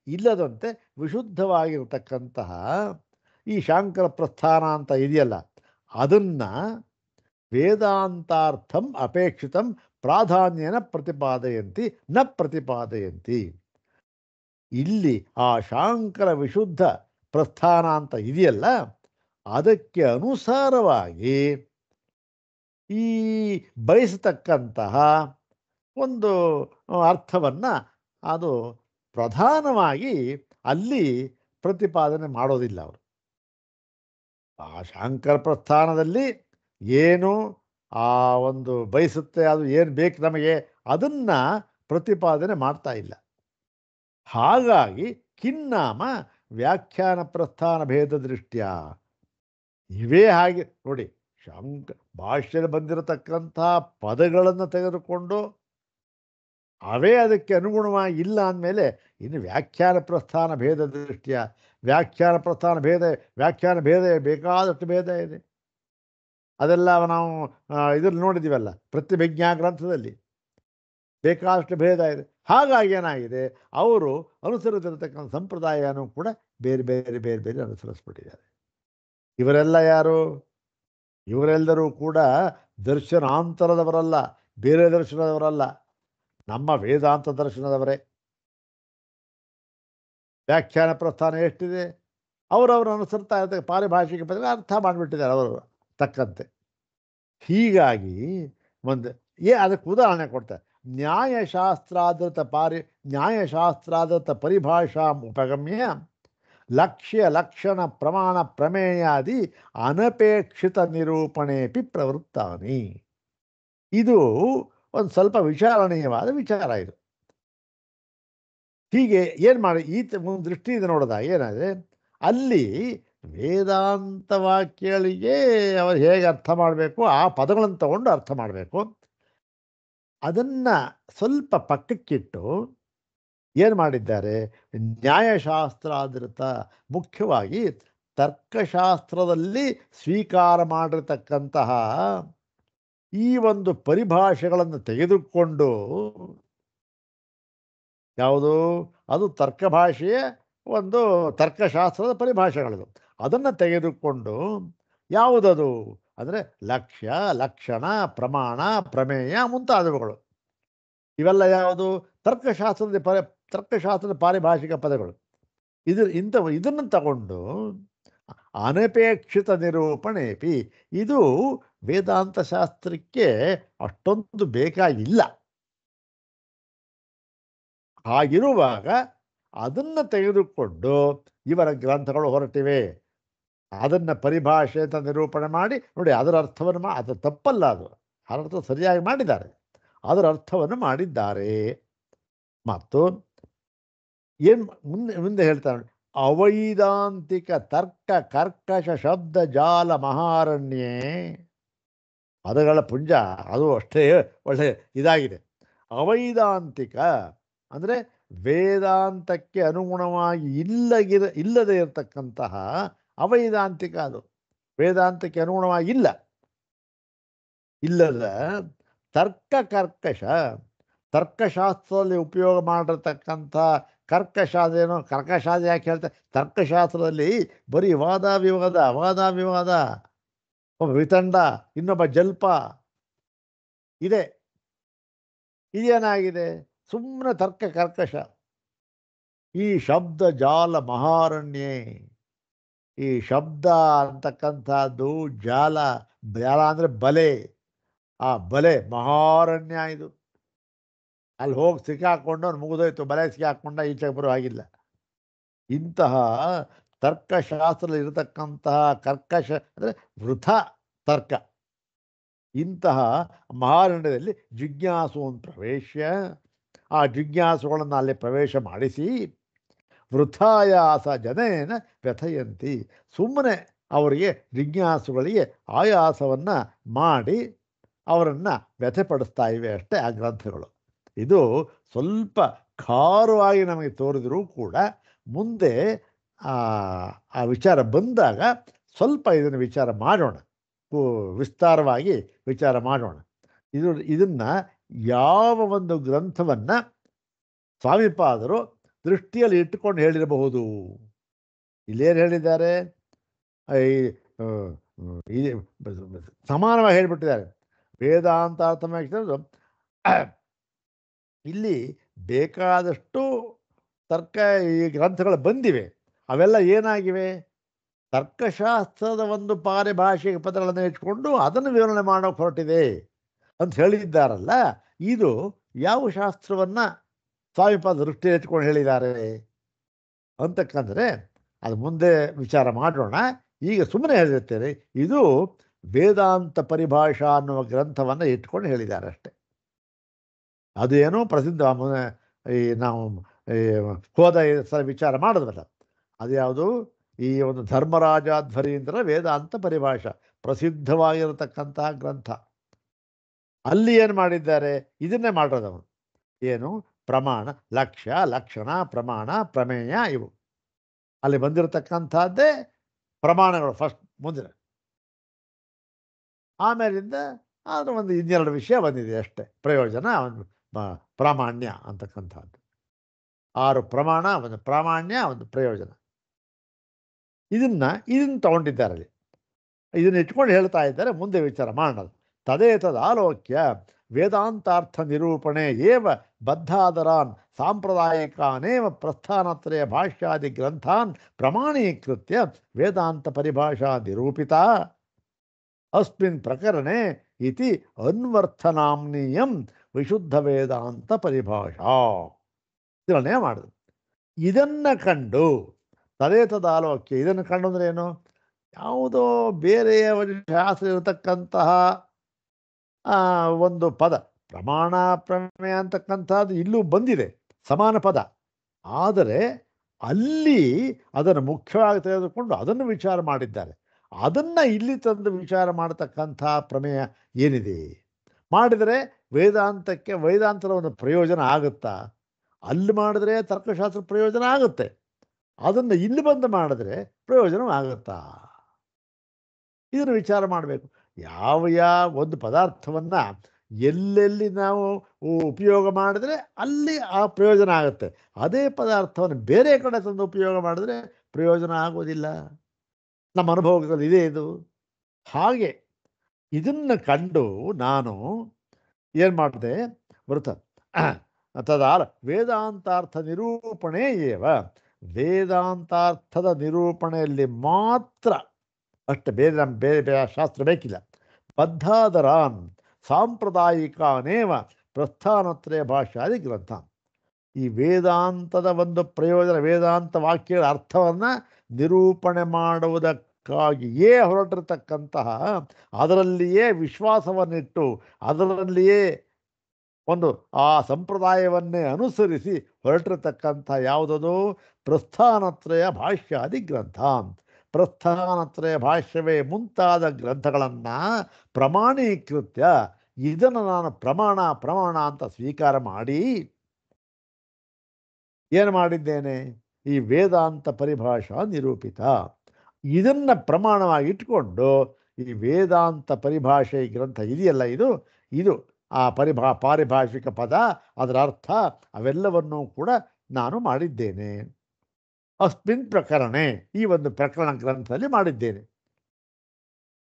ಇಲ್ಲದಂತೆ ವಿಶುದ್ಧವಾಗಿರತಕ್ಕಂತಹ ಈ ಶಾಂಕರ ಪ್ರಸ್ಥಾನ ಅಂತ ಇದೆಯಲ್ಲ ಅದನ್ನು ವೇದಾಂತಾರ್ಥಂ ಅಪೇಕ್ಷಿತಂ ಪ್ರಾಧಾನ್ಯನ ಪ್ರತಿಪಾದಯಂತಿ. ಇಲ್ಲಿ ಆ ಶಾಂಕರ ವಿಶುದ್ಧ ಪ್ರಸ್ಥಾನ ಅಂತ ಇದೆಯಲ್ಲ ಅದಕ್ಕೆ ಅನುಸಾರವಾಗಿ ಈ ಬಯಸತಕ್ಕಂತಹ ಒಂದು ಅರ್ಥವನ್ನು ಅದು ಪ್ರಧಾನವಾಗಿ ಅಲ್ಲಿ ಪ್ರತಿಪಾದನೆ ಮಾಡೋದಿಲ್ಲ ಅವರು. ಆ ಶಾಂಕರ ಪ್ರಸ್ಥಾನದಲ್ಲಿ ಏನು ಆ ಒಂದು ಬಯಸುತ್ತೆ, ಅದು ಏನು ಬೇಕು ನಮಗೆ, ಅದನ್ನು ಪ್ರತಿಪಾದನೆ ಮಾಡ್ತಾ ಇಲ್ಲ. ಹಾಗಾಗಿ ಕಿನ್ನಾಮ ವ್ಯಾಖ್ಯಾನ ಪ್ರಸ್ಥಾನ ಭೇದ ದೃಷ್ಟ್ಯ ಇವೇ ಹಾಗೆ ನೋಡಿ. ಭಾಷ್ಯದಲ್ಲಿ ಬಂದಿರತಕ್ಕಂಥ ಪದಗಳನ್ನು ತೆಗೆದುಕೊಂಡು ಅವೇ ಅದಕ್ಕೆ ಅನುಗುಣವಾಗಿ ಇಲ್ಲ ಅಂದಮೇಲೆ ಇನ್ನು ವ್ಯಾಖ್ಯಾನ ಪ್ರಸ್ಥಾನ ಭೇದ ದೃಷ್ಟಿಯ ವ್ಯಾಖ್ಯಾನ ಭೇದ ಬೇಕಾದಷ್ಟು ಭೇದ ಇದೆ. ಅದೆಲ್ಲ ನಾವು ಇದ್ರಲ್ಲಿ ನೋಡಿದ್ದೀವಲ್ಲ, ಪ್ರತಿಭಿಜ್ಞಾ ಗ್ರಂಥದಲ್ಲಿ ಬೇಕಾದಷ್ಟು ಭೇದ ಇದೆ. ಹಾಗಾಗಿ ಏನಾಗಿದೆ, ಅವರು ಅನುಸರಿಸಿರತಕ್ಕಂಥ ಸಂಪ್ರದಾಯನೂ ಕೂಡ ಬೇರೆ ಬೇರೆ ಬೇರೆ ಬೇರೆ ಅನುಸರಿಸ್ಬಿಟ್ಟಿದ್ದಾರೆ. ಇವರೆಲ್ಲ ಯಾರು? ಇವರೆಲ್ಲರೂ ಕೂಡ ದರ್ಶನಾಂತರದವರಲ್ಲ, ಬೇರೆ ದರ್ಶನದವರಲ್ಲ, ನಮ್ಮ ವೇದಾಂತ ದರ್ಶನದವರೇ. ವ್ಯಾಖ್ಯಾನ ಪ್ರಸ್ಥಾನ ಎಷ್ಟಿದೆ ಅವರವರು ಅನುಸರ್ತಾ ಇರ್ತಕ್ಕ ಪಾರಿಭಾಷಿಕ ಪದ ಅರ್ಥ ಮಾಡಿಬಿಟ್ಟಿದ್ದಾರೆ ಅವರು ತಕ್ಕಂತೆ. ಹೀಗಾಗಿ ಅದಕ್ಕೆ ಉದಾಹರಣೆ ಕೊಡ್ತಾರೆ. ನ್ಯಾಯಶಾಸ್ತ್ರಾದೃತ ಪರಿಭಾಷಾ ಉಪಗಮ್ಯ ಲಕ್ಷ್ಯ ಲಕ್ಷಣ ಪ್ರಮಾಣ ಪ್ರಮೇಯಾದಿ ಅನಪೇಕ್ಷಿತ ನಿರೂಪಣೆಪಿ ಪ್ರವೃತ್ತಾನಿ. ಇದು ಒಂದು ಸ್ವಲ್ಪ ವಿಚಾರಣೀಯವಾದ ವಿಚಾರ ಇದು. ಹೀಗೆ ಏನು ಮಾಡಿ ಒಂದು ದೃಷ್ಟಿಯಿಂದ ನೋಡಿದಾಗ ಏನಾದರೆ, ಅಲ್ಲಿ ವೇದಾಂತ ವಾಕ್ಯಗಳಿಗೆ ಅವರು ಹೇಗೆ ಅರ್ಥ ಮಾಡಬೇಕು, ಆ ಪದಗಳನ್ನು ತಗೊಂಡು ಅರ್ಥ ಮಾಡಬೇಕು. ಅದನ್ನು ಸ್ವಲ್ಪ ಪಕ್ಕಕ್ಕಿಟ್ಟು ಏನು ಮಾಡಿದ್ದಾರೆ, ನ್ಯಾಯಶಾಸ್ತ್ರಾಧೃತ, ಮುಖ್ಯವಾಗಿ ತರ್ಕಶಾಸ್ತ್ರದಲ್ಲಿ ಸ್ವೀಕಾರ ಮಾಡಿರ್ತಕ್ಕಂತಹ ಈ ಒಂದು ಪರಿಭಾಷೆಗಳನ್ನು ತೆಗೆದುಕೊಂಡು, ಯಾವುದು ಅದು ತರ್ಕ ಭಾಷೆಯ ಒಂದು ತರ್ಕಶಾಸ್ತ್ರದ ಪರಿಭಾಷೆಗಳದು, ಅದನ್ನು ತೆಗೆದುಕೊಂಡು ಯಾವುದದು ಅಂದರೆ ಲಕ್ಷ್ಯ ಲಕ್ಷಣ ಪ್ರಮಾಣ ಪ್ರಮೇಯ ಮುಂತಾದವುಗಳು, ಇವೆಲ್ಲ ಯಾವುದು ತರ್ಕಶಾಸ್ತ್ರದ ಪಾರಿಭಾಷಿಕ ಪದಗಳು. ಇದನ್ನು ತಗೊಂಡು ಅನಪೇಕ್ಷಿತ ನಿರೂಪಣೆಪಿ, ಇದು ವೇದಾಂತ ಶಾಸ್ತ್ರಕ್ಕೆ ಅಷ್ಟೊಂದು ಬೇಕಾಗಿಲ್ಲ. ಹಾಗಿರುವಾಗ ಅದನ್ನು ತೆಗೆದುಕೊಂಡು ಇವರ ಗ್ರಂಥಗಳು ಹೊರಟಿವೆ. ಅದನ್ನು ಪರಿಭಾಷೆ ಅಂತ ನಿರೂಪಣೆ ಮಾಡಿ ನೋಡಿ, ಅದರ ಅರ್ಥವನ್ನು ಅದು ತಪ್ಪಲ್ಲ, ಅದು ಅರ್ಥ ಸರಿಯಾಗಿ ಮಾಡಿದ್ದಾರೆ, ಅದರ ಅರ್ಥವನ್ನು ಮಾಡಿದ್ದಾರೆ. ಮತ್ತು ಏನು ಮುಂದೆ ಹೇಳ್ತಾರೆ, ಅವೈದಾಂತಿಕ ತರ್ಕ ಕರ್ಕಶ ಶಬ್ದ ಜಾಲ ಮಹಾರಣ್ಯೇ, ಪದಗಳ ಪುಂಜ ಅದು ಅಷ್ಟೇ ಒಳ್ಳೆ ಇದಾಗಿದೆ. ಅವೈದಾಂತಿಕ ಅಂದರೆ ವೇದಾಂತಕ್ಕೆ ಅನುಗುಣವಾಗಿ ಇಲ್ಲದೆ ಇರತಕ್ಕಂತಹ ಅವೈದಾಂತಿಕ, ಅದು ವೇದಾಂತಕ್ಕೆ ಅನುಗುಣವಾಗಿ ಇಲ್ಲದ ತರ್ಕಶಾಸ್ತ್ರದಲ್ಲಿ ಉಪಯೋಗ ಮಾಡಿರ್ತಕ್ಕಂಥ ಕರ್ಕಶಾಸ್ತ್ರ ಯಾಕೆ ಹೇಳ್ತಾರೆ, ತರ್ಕಶಾಸ್ತ್ರದಲ್ಲಿ ಬರೀ ವಾದ ವಿವಾದ, ಒಬ್ಬ ವಿತಂಡ ಇನ್ನೊಬ್ಬ ಜಲ್ಪ ಇದೆ. ಇದೇನಾಗಿದೆ, ಸುಮ್ಮನೆ ಕರ್ಕಶ. ಈ ಶಬ್ದ ಜಾಲ ಮಹಾರಣ್ಯೇ, ಈ ಶಬ್ದ ಅಂತಕ್ಕಂಥದ್ದು ಜಾಲ ಅಂದರೆ ಬಲೆ, ಆ ಬಲೆ ಮಹಾರಣ್ಯ. ಇದು ಅಲ್ಲಿ ಹೋಗಿ ಸಿಕ್ಕಾಕೊಂಡು ಅವ್ನು ಮುಗಿದೋಯ್ತು, ಬಲೆ ಸಿಕ್ಕಾಕೊಂಡ ಈಚೆಗೆ ಬರೋ ಹಾಗಿಲ್ಲ. ಇಂತಹ ತರ್ಕಶಾಸ್ತ್ರದಲ್ಲಿ ಇರತಕ್ಕಂತಹ ಕರ್ಕಶ ಅಂದರೆ ವೃಥ ತರ್ಕ, ಇಂತಹ ಮಹಾರಣ್ಯದಲ್ಲಿ ಜಿಜ್ಞಾಸುವನ್ನು ಪ್ರವೇಶ್ಯ, ಆ ಜಿಜ್ಞಾಸುಗಳನ್ನು ಅಲ್ಲಿ ಪ್ರವೇಶ ಮಾಡಿಸಿ ವೃಥಾಯಾಸ ಜನೇನ ವ್ಯಥಯಂತಿ, ಸುಮ್ಮನೆ ಅವರಿಗೆ ಜಿಜ್ಞಾಸುಗಳಿಗೆ ಆಯಾಸವನ್ನು ಮಾಡಿ ಅವರನ್ನು ವ್ಯಥೆಪಡಿಸ್ತಾ ಇವೆ ಅಷ್ಟೇ ಆ ಗ್ರಂಥಗಳು. ಇದು ಸ್ವಲ್ಪ ಖಾರವಾಗಿ ನಮಗೆ ತೋರಿದರೂ ಕೂಡ ಮುಂದೆ ಆ ವಿಚಾರ ಬಂದಾಗ ಸ್ವಲ್ಪ ಇದನ್ನು ವಿಚಾರ ಮಾಡೋಣ, ವಿಸ್ತಾರವಾಗಿ ವಿಚಾರ ಮಾಡೋಣ. ಇದನ್ನು ಯಾವ ಒಂದು ಗ್ರಂಥವನ್ನು ಸ್ವಾಮಿಪಾದರು ದೃಷ್ಟಿಯಲ್ಲಿ ಇಟ್ಟುಕೊಂಡು ಹೇಳಿರಬಹುದು. ಇಲ್ಲೇನು ಹೇಳಿದ್ದಾರೆ, ಸಮಾನವಾಗಿ ಹೇಳಿಬಿಟ್ಟಿದ್ದಾರೆ. ವೇದಾಂತ ಅರ್ಥಮಾಗ್ತಿರೋದು ಇಲ್ಲಿ ಬೇಕಾದಷ್ಟು ತರ್ಕ ಈ ಗ್ರಂಥಗಳು ಬಂದಿವೆ. ಅವೆಲ್ಲ ಏನಾಗಿವೆ, ತರ್ಕಶಾಸ್ತ್ರದ ಒಂದು ಪಾರಿಭಾಷಿಕ ಪದಗಳನ್ನು ಇಟ್ಕೊಂಡು ಅದನ್ನು ವಿವರಣೆ ಮಾಡೋಕೆ ಹೊರಟಿದೆ ಅಂತ ಹೇಳಿದ್ದಾರಲ್ಲ. ಇದು ಯಾವ ಶಾಸ್ತ್ರವನ್ನು ಸ್ವಾಮಿಪಾದ ದೃಷ್ಟಿಯಲ್ಲಿ ಇಟ್ಕೊಂಡು ಹೇಳಿದ್ದಾರೆ ಅಂತಕ್ಕಂದರೆ ಅದು ಮುಂದೆ ವಿಚಾರ ಮಾಡೋಣ. ಈಗ ಸುಮ್ಮನೆ ಹೇಳಿರ್ತೇನೆ, ಇದು ವೇದಾಂತ ಪರಿಭಾಷಾ ಅನ್ನುವ ಗ್ರಂಥವನ್ನು ಇಟ್ಕೊಂಡು ಹೇಳಿದ್ದಾರೆ ಅಷ್ಟೆ. ಅದು ಏನೋ ಪ್ರಸಿದ್ಧ, ನಾವು ಹೋದ ಸಲ ವಿಚಾರ ಮಾಡಿದ್ವಲ್ಲ, ಅದ್ಯಾವುದು? ಈ ಒಂದು ಧರ್ಮರಾಜಾಧ್ವರೀಂದ್ರ ವೇದಾಂತ ಪರಿಭಾಷಾ ಪ್ರಸಿದ್ಧವಾಗಿರತಕ್ಕಂತಹ ಗ್ರಂಥ. ಅಲ್ಲಿ ಏನು ಮಾಡಿದ್ದಾರೆ? ಇದನ್ನೇ ಮಾಡೋದವನು. ಏನು? ಪ್ರಮಾಣ, ಲಕ್ಷ್ಯ, ಲಕ್ಷಣ, ಪ್ರಮಾಣ, ಪ್ರಮೇಯ ಇವು. ಅಲ್ಲಿ ಬಂದಿರತಕ್ಕಂಥದ್ದೇ ಪ್ರಮಾಣಗಳು ಫಸ್ಟ್ ಮುಂದಿನ. ಆಮೇಲಿಂದ ಅದು ಒಂದು ಇನ್ನೆರಡು ವಿಷಯ ಬಂದಿದೆ ಅಷ್ಟೇ. ಪ್ರಯೋಜನ, ಒಂದು ಪ್ರಾಮಾಣ್ಯ ಅಂತಕ್ಕಂಥದ್ದು. 6 ಪ್ರಮಾಣ, ಒಂದು ಪ್ರಾಮಾಣ್ಯ, ಒಂದು ಪ್ರಯೋಜನ. ಇದನ್ನು ತಗೊಂಡಿದ್ದಾರೆ ಅಲ್ಲಿ. ಇದನ್ನು ಇಟ್ಕೊಂಡು ಹೇಳ್ತಾ ಇದ್ದಾರೆ, ಮುಂದೆ ವಿಚಾರ ಮಾಡೋಣ. ತದೇತದಾಲೋಕ್ಯ ವೇದಾಂತಾರ್ಥ ನಿರೂಪಣೆ ಏವ ಬದ್ಧಾದರಾನ್ ಸಾಂಪ್ರದಾಯಿಕಾನೇವ ಪ್ರಸ್ಥಾನತ್ರಯ ಭಾಷ್ಯಾದಿ ಗ್ರಂಥಾನ್ ಪ್ರಮಾಣೀಕೃತ್ಯ ವೇದಾಂತ ಪರಿಭಾಷಾ ನಿರೂಪಿತಾ ಅಸ್ಮಿನ್ ಪ್ರಕರಣೆ ಇತಿ ಅನ್ವರ್ಥನಾಮ್ನೀಯಂ ವಿಶುದ್ಧ ವೇದಾಂತ ಪರಿಭಾಷಾ ನಿರ್ಣಯ ಮಾಡಿದ್ರು. ಇದನ್ನು ಕಂಡು ತದೇತದಾಲೋಕ್ಯ, ಇದನ್ನು ಕಂಡು ಅಂದರೆ ಏನು? ಯಾವುದೋ ಬೇರೆಯ ಒಂದು ಶಾಸ್ತ್ರ ಇರತಕ್ಕಂತಹ ಒಂದು ಪದ, ಪ್ರಮಾಣ ಪ್ರಮೇಯ ಅಂತಕ್ಕಂಥದ್ದು ಇಲ್ಲೂ ಬಂದಿದೆ, ಸಮಾನ ಪದ. ಆದರೆ ಅಲ್ಲಿ ಅದನ್ನು ಮುಖ್ಯವಾಗಿ ತೆಗೆದುಕೊಂಡು ಅದನ್ನು ವಿಚಾರ ಮಾಡಿದ್ದಾರೆ. ಅದನ್ನು ಇಲ್ಲಿ ತಂದು ವಿಚಾರ ಮಾಡತಕ್ಕಂಥ ಪ್ರಮೇಯ ಏನಿದೆ, ಮಾಡಿದರೆ ವೇದಾಂತದ ಒಂದು ಪ್ರಯೋಜನ ಆಗುತ್ತಾ? ಅಲ್ಲಿ ಮಾಡಿದ್ರೆ ತರ್ಕಶಾಸ್ತ್ರ ಪ್ರಯೋಜನ ಆಗುತ್ತೆ, ಅದನ್ನು ಇಲ್ಲಿ ಬಂದು ಮಾಡಿದ್ರೆ ಪ್ರಯೋಜನ ಆಗುತ್ತಾ? ಇದನ್ನು ವಿಚಾರ ಮಾಡಬೇಕು. ಯಾವ ಒಂದು ಪದಾರ್ಥವನ್ನು ಎಲ್ಲೆಲ್ಲಿ ನಾವು ಉಪಯೋಗ ಮಾಡಿದ್ರೆ ಅಲ್ಲಿ ಆ ಪ್ರಯೋಜನ ಆಗುತ್ತೆ. ಅದೇ ಪದಾರ್ಥವನ್ನು ಬೇರೆ ಕಡೆ ತಂದು ಉಪಯೋಗ ಮಾಡಿದ್ರೆ ಪ್ರಯೋಜನ ಆಗೋದಿಲ್ಲ. ನಮ್ಮ ಅನುಭವದಲ್ಲಿ ಇದೆ ಇದು. ಹಾಗೆ ಇದನ್ನು ಕಂಡು ನಾನು ಏನು ಮಾಡಿದೆ? ಬರುತ್ತ ತದಾಲ ವೇದಾಂತಾರ್ಥ ನಿರೂಪಣೆ ಏವ, ವೇದಾಂತಾರ್ಥದ ನಿರೂಪಣೆಯಲ್ಲಿ ಮಾತ್ರ ಅಷ್ಟೇ, ಬೇರೆ ಶಾಸ್ತ್ರ ಬೇಕಿಲ್ಲ. ಬದ್ಧಾದರಾನ್ ಸಾಂಪ್ರದಾಯಿಕಾನೇವ ಪ್ರಸ್ಥಾನತ್ರಯ ಭಾಷ್ಯಾದಿ ಗ್ರಂಥ. ಈ ವೇದಾಂತದ ಒಂದು ಪ್ರಯೋಜನ, ವೇದಾಂತ ವಾಕ್ಯದ ಅರ್ಥವನ್ನು ನಿರೂಪಣೆ ಮಾಡುವುದಕ್ಕಾಗಿಯೇ ಹೊರಟಿರತಕ್ಕಂತಹ, ಅದರಲ್ಲಿಯೇ ವಿಶ್ವಾಸವನ್ನಿಟ್ಟು ಅದರಲ್ಲಿಯೇ ಒಂದು ಆ ಸಂಪ್ರದಾಯವನ್ನೇ ಅನುಸರಿಸಿ ಹೊರಟಿರತಕ್ಕಂಥ ಯಾವುದದು? ಪ್ರಸ್ಥಾನತ್ರಯ ಭಾಷ್ಯಾದಿ ಗ್ರಂಥ. ಪ್ರಸ್ಥಾನತ್ರಯ ಭಾಷ್ಯವೇ ಮುಂತಾದ ಗ್ರಂಥಗಳನ್ನು ಪ್ರಮಾಣೀಕೃತ್ಯ, ಇದನ್ನು ನಾನು ಪ್ರಮಾಣ ಅಂತ ಸ್ವೀಕಾರ ಮಾಡಿ ಏನು ಮಾಡಿದ್ದೇನೆ? ಈ ವೇದಾಂತ ಪರಿಭಾಷಾ ನಿರೂಪಿತ, ಇದನ್ನು ಪ್ರಮಾಣವಾಗಿ ಇಟ್ಕೊಂಡು ಈ ವೇದಾಂತ ಪರಿಭಾಷೆ ಗ್ರಂಥ ಇದೆಯಲ್ಲ, ಇದು ಆ ಪಾರಿಭಾಷಿಕ ಪದ, ಅದರ ಅರ್ಥ ಅವೆಲ್ಲವನ್ನೂ ಕೂಡ ನಾನು ಮಾಡಿದ್ದೇನೆ. ಅಸ್ಮಿನ್ ಪ್ರಕರಣೆ, ಈ ಒಂದು ಪ್ರಕರಣ ಗ್ರಂಥದಲ್ಲಿ ಮಾಡಿದ್ದೇನೆ.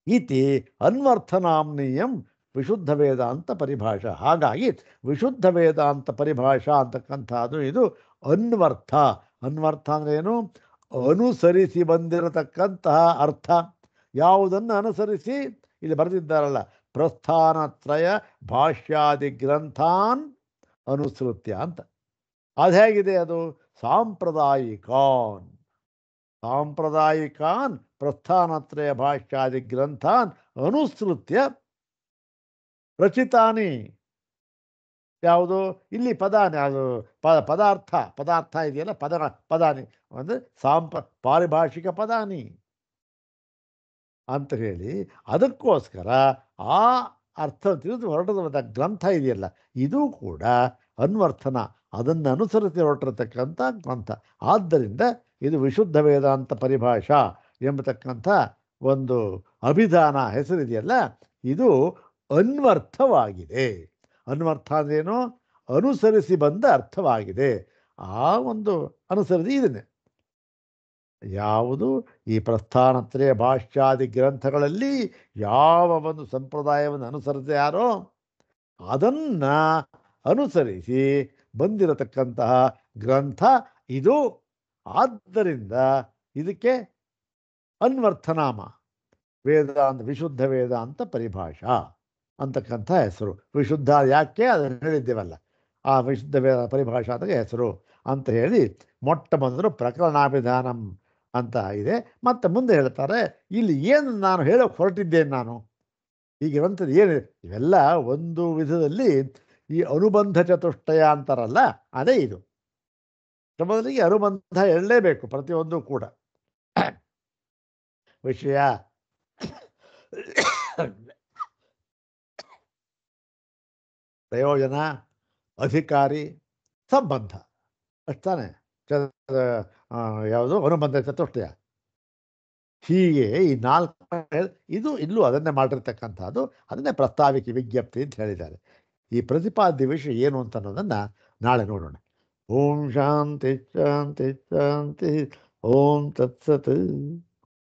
ಇತಿ ಅನ್ವರ್ಥನಾಮ್ನೀಯಂ ವಿಶುದ್ಧ ವೇದಾಂತ ಪರಿಭಾಷಾ. ಹಾಗಾಗಿ ವಿಶುದ್ಧ ವೇದಾಂತ ಪರಿಭಾಷಾ ಅಂತಕ್ಕಂಥದ್ದು ಇದು ಅನ್ವರ್ಥ. ಅನ್ವರ್ಥ ಅಂದರೆ ಏನು? ಅನುಸರಿಸಿ ಬಂದಿರತಕ್ಕಂತಹ ಅರ್ಥ. ಯಾವುದನ್ನು ಅನುಸರಿಸಿ? ಇಲ್ಲಿ ಬರೆದಿದ್ದಾರಲ್ಲ, ಪ್ರಸ್ಥಾನತ್ರಯ ಭಾಷ್ಯಾದಿ ಗ್ರಂಥಾನ್ ಅನುಸೃತ್ಯ ಅಂತ. ಅದು ಹೇಗಿದೆ? ಅದು ಸಾಂಪ್ರದಾಯಿಕಾನ್ ಪ್ರಸ್ಥಾನತ್ರಯ ಭಾಷ್ಯಾದಿ ಗ್ರಂಥಾನ್ ಅನುಸೃತ್ಯ ರಚಿತಾನಿ. ಯಾವುದು? ಇಲ್ಲಿ ಪದಾನಿ, ಅದು ಪದಾರ್ಥ ಇದೆಯಲ್ಲ, ಪದಾನಿ ಅಂದರೆ ಪಾರಿಭಾಷಿಕ ಪದಾನಿ ಅಂತ ಹೇಳಿ, ಅದಕ್ಕೋಸ್ಕರ ಆ ಅರ್ಥ ತಿಳಿದು ಹೊರಟದ ಗ್ರಂಥ ಇದೆಯಲ್ಲ, ಇದು ಕೂಡ ಅನ್ವರ್ಥನ, ಅದನ್ನು ಅನುಸರಿಸಿ ಹೊರಟಿರತಕ್ಕಂಥ ಗ್ರಂಥ. ಆದ್ದರಿಂದ ಇದು ವಿಶುದ್ಧ ವೇದಾಂತ ಪರಿಭಾಷಾ ಎಂಬತಕ್ಕಂಥ ಒಂದು ಅಭಿಧಾನ ಹೆಸರಿದೆಯಲ್ಲ, ಇದು ಅನ್ವರ್ಥವಾಗಿದೆ. ಅನ್ವರ್ಥ ಅಂದ್ರೇನು? ಅನುಸರಿಸಿ ಬಂದ ಅರ್ಥವಾಗಿದೆ. ಆ ಒಂದು ಅನುಸರಿಸಿ ಇದನ್ನೇ ಯಾವುದು? ಈ ಪ್ರಸ್ಥಾನತ್ರಯ ಭಾಷ್ಯಾದಿ ಗ್ರಂಥಗಳಲ್ಲಿ ಯಾವ ಒಂದು ಸಂಪ್ರದಾಯವನ್ನು ಅನುಸರಿಸ್ಯಾರೋ ಅದನ್ನು ಅನುಸರಿಸಿ ಬಂದಿರತಕ್ಕಂತಹ ಗ್ರಂಥ ಇದು. ಆದ್ದರಿಂದ ಇದಕ್ಕೆ ಅನ್ವರ್ಥನಾಮ ವಿಶುದ್ಧ ವೇದಾಂತ ಪರಿಭಾಷಾ ಅಂತಕ್ಕಂಥ ಹೆಸರು. ವಿಶುದ್ಧ ಯಾಕೆ ಅದನ್ನು ಹೇಳಿದ್ದೇವಲ್ಲ, ಆ ವಿಶುದ್ಧ ವೇದ ಪರಿಭಾಷಾ ಅಂತ ಹೆಸರು ಅಂತ ಹೇಳಿ ಮೊಟ್ಟ ಮೊದಲು ಪ್ರಕರಣಾಭಿಧಾನಂ ಅಂತ ಇದೆ. ಮತ್ತು ಮುಂದೆ ಹೇಳ್ತಾರೆ, ಇಲ್ಲಿ ಏನು ನಾನು ಹೇಳೋಕೆ ಹೊರಟಿದ್ದೇನೆ, ನಾನು ಈ ಗ್ರಂಥದ ಏನು, ಇವೆಲ್ಲ ಒಂದು ವಿಧದಲ್ಲಿ ಈ ಅನುಬಂಧ ಚತುಷ್ಟಯ ಅಂತಾರಲ್ಲ, ಅದೇ ಇದು. ಮೊದಲಿಗೆ ಅನುಬಂಧ ಎಳ್ಳಲೇಬೇಕು ಪ್ರತಿಯೊಂದು ಕೂಡ. ವಿಷಯ, ಪ್ರಯೋಜನ, ಅಧಿಕಾರಿ, ಸಂಬಂಧ ಅಷ್ಟಾನೆ. ಆ, ಯಾವುದು ಅನುಬಂಧ ಚತುಷ್ಟಯ. ಹೀಗೆ ಈ ನಾಲ್ಕು ಇದು ಇಲ್ಲೂ ಅದನ್ನೇ ಮಾಡಿರ್ತಕ್ಕಂಥದ್ದು. ಅದನ್ನೇ ಪ್ರಸ್ತಾವಿಕೆ ವಿಜ್ಞಪ್ತಿ ಅಂತ ಹೇಳಿದ್ದಾರೆ. ಈ ಪ್ರತಿಪಾದ್ಯ ವಿಷಯ ಏನು ಅಂತ ಅನ್ನೋದನ್ನು ನಾಳೆ ನೋಡೋಣ. ಓಂ ಶಾಂತಿ ಶಾಂತಿ ಶಾಂತಿ. ಓಂ ತತ್ಸತ್.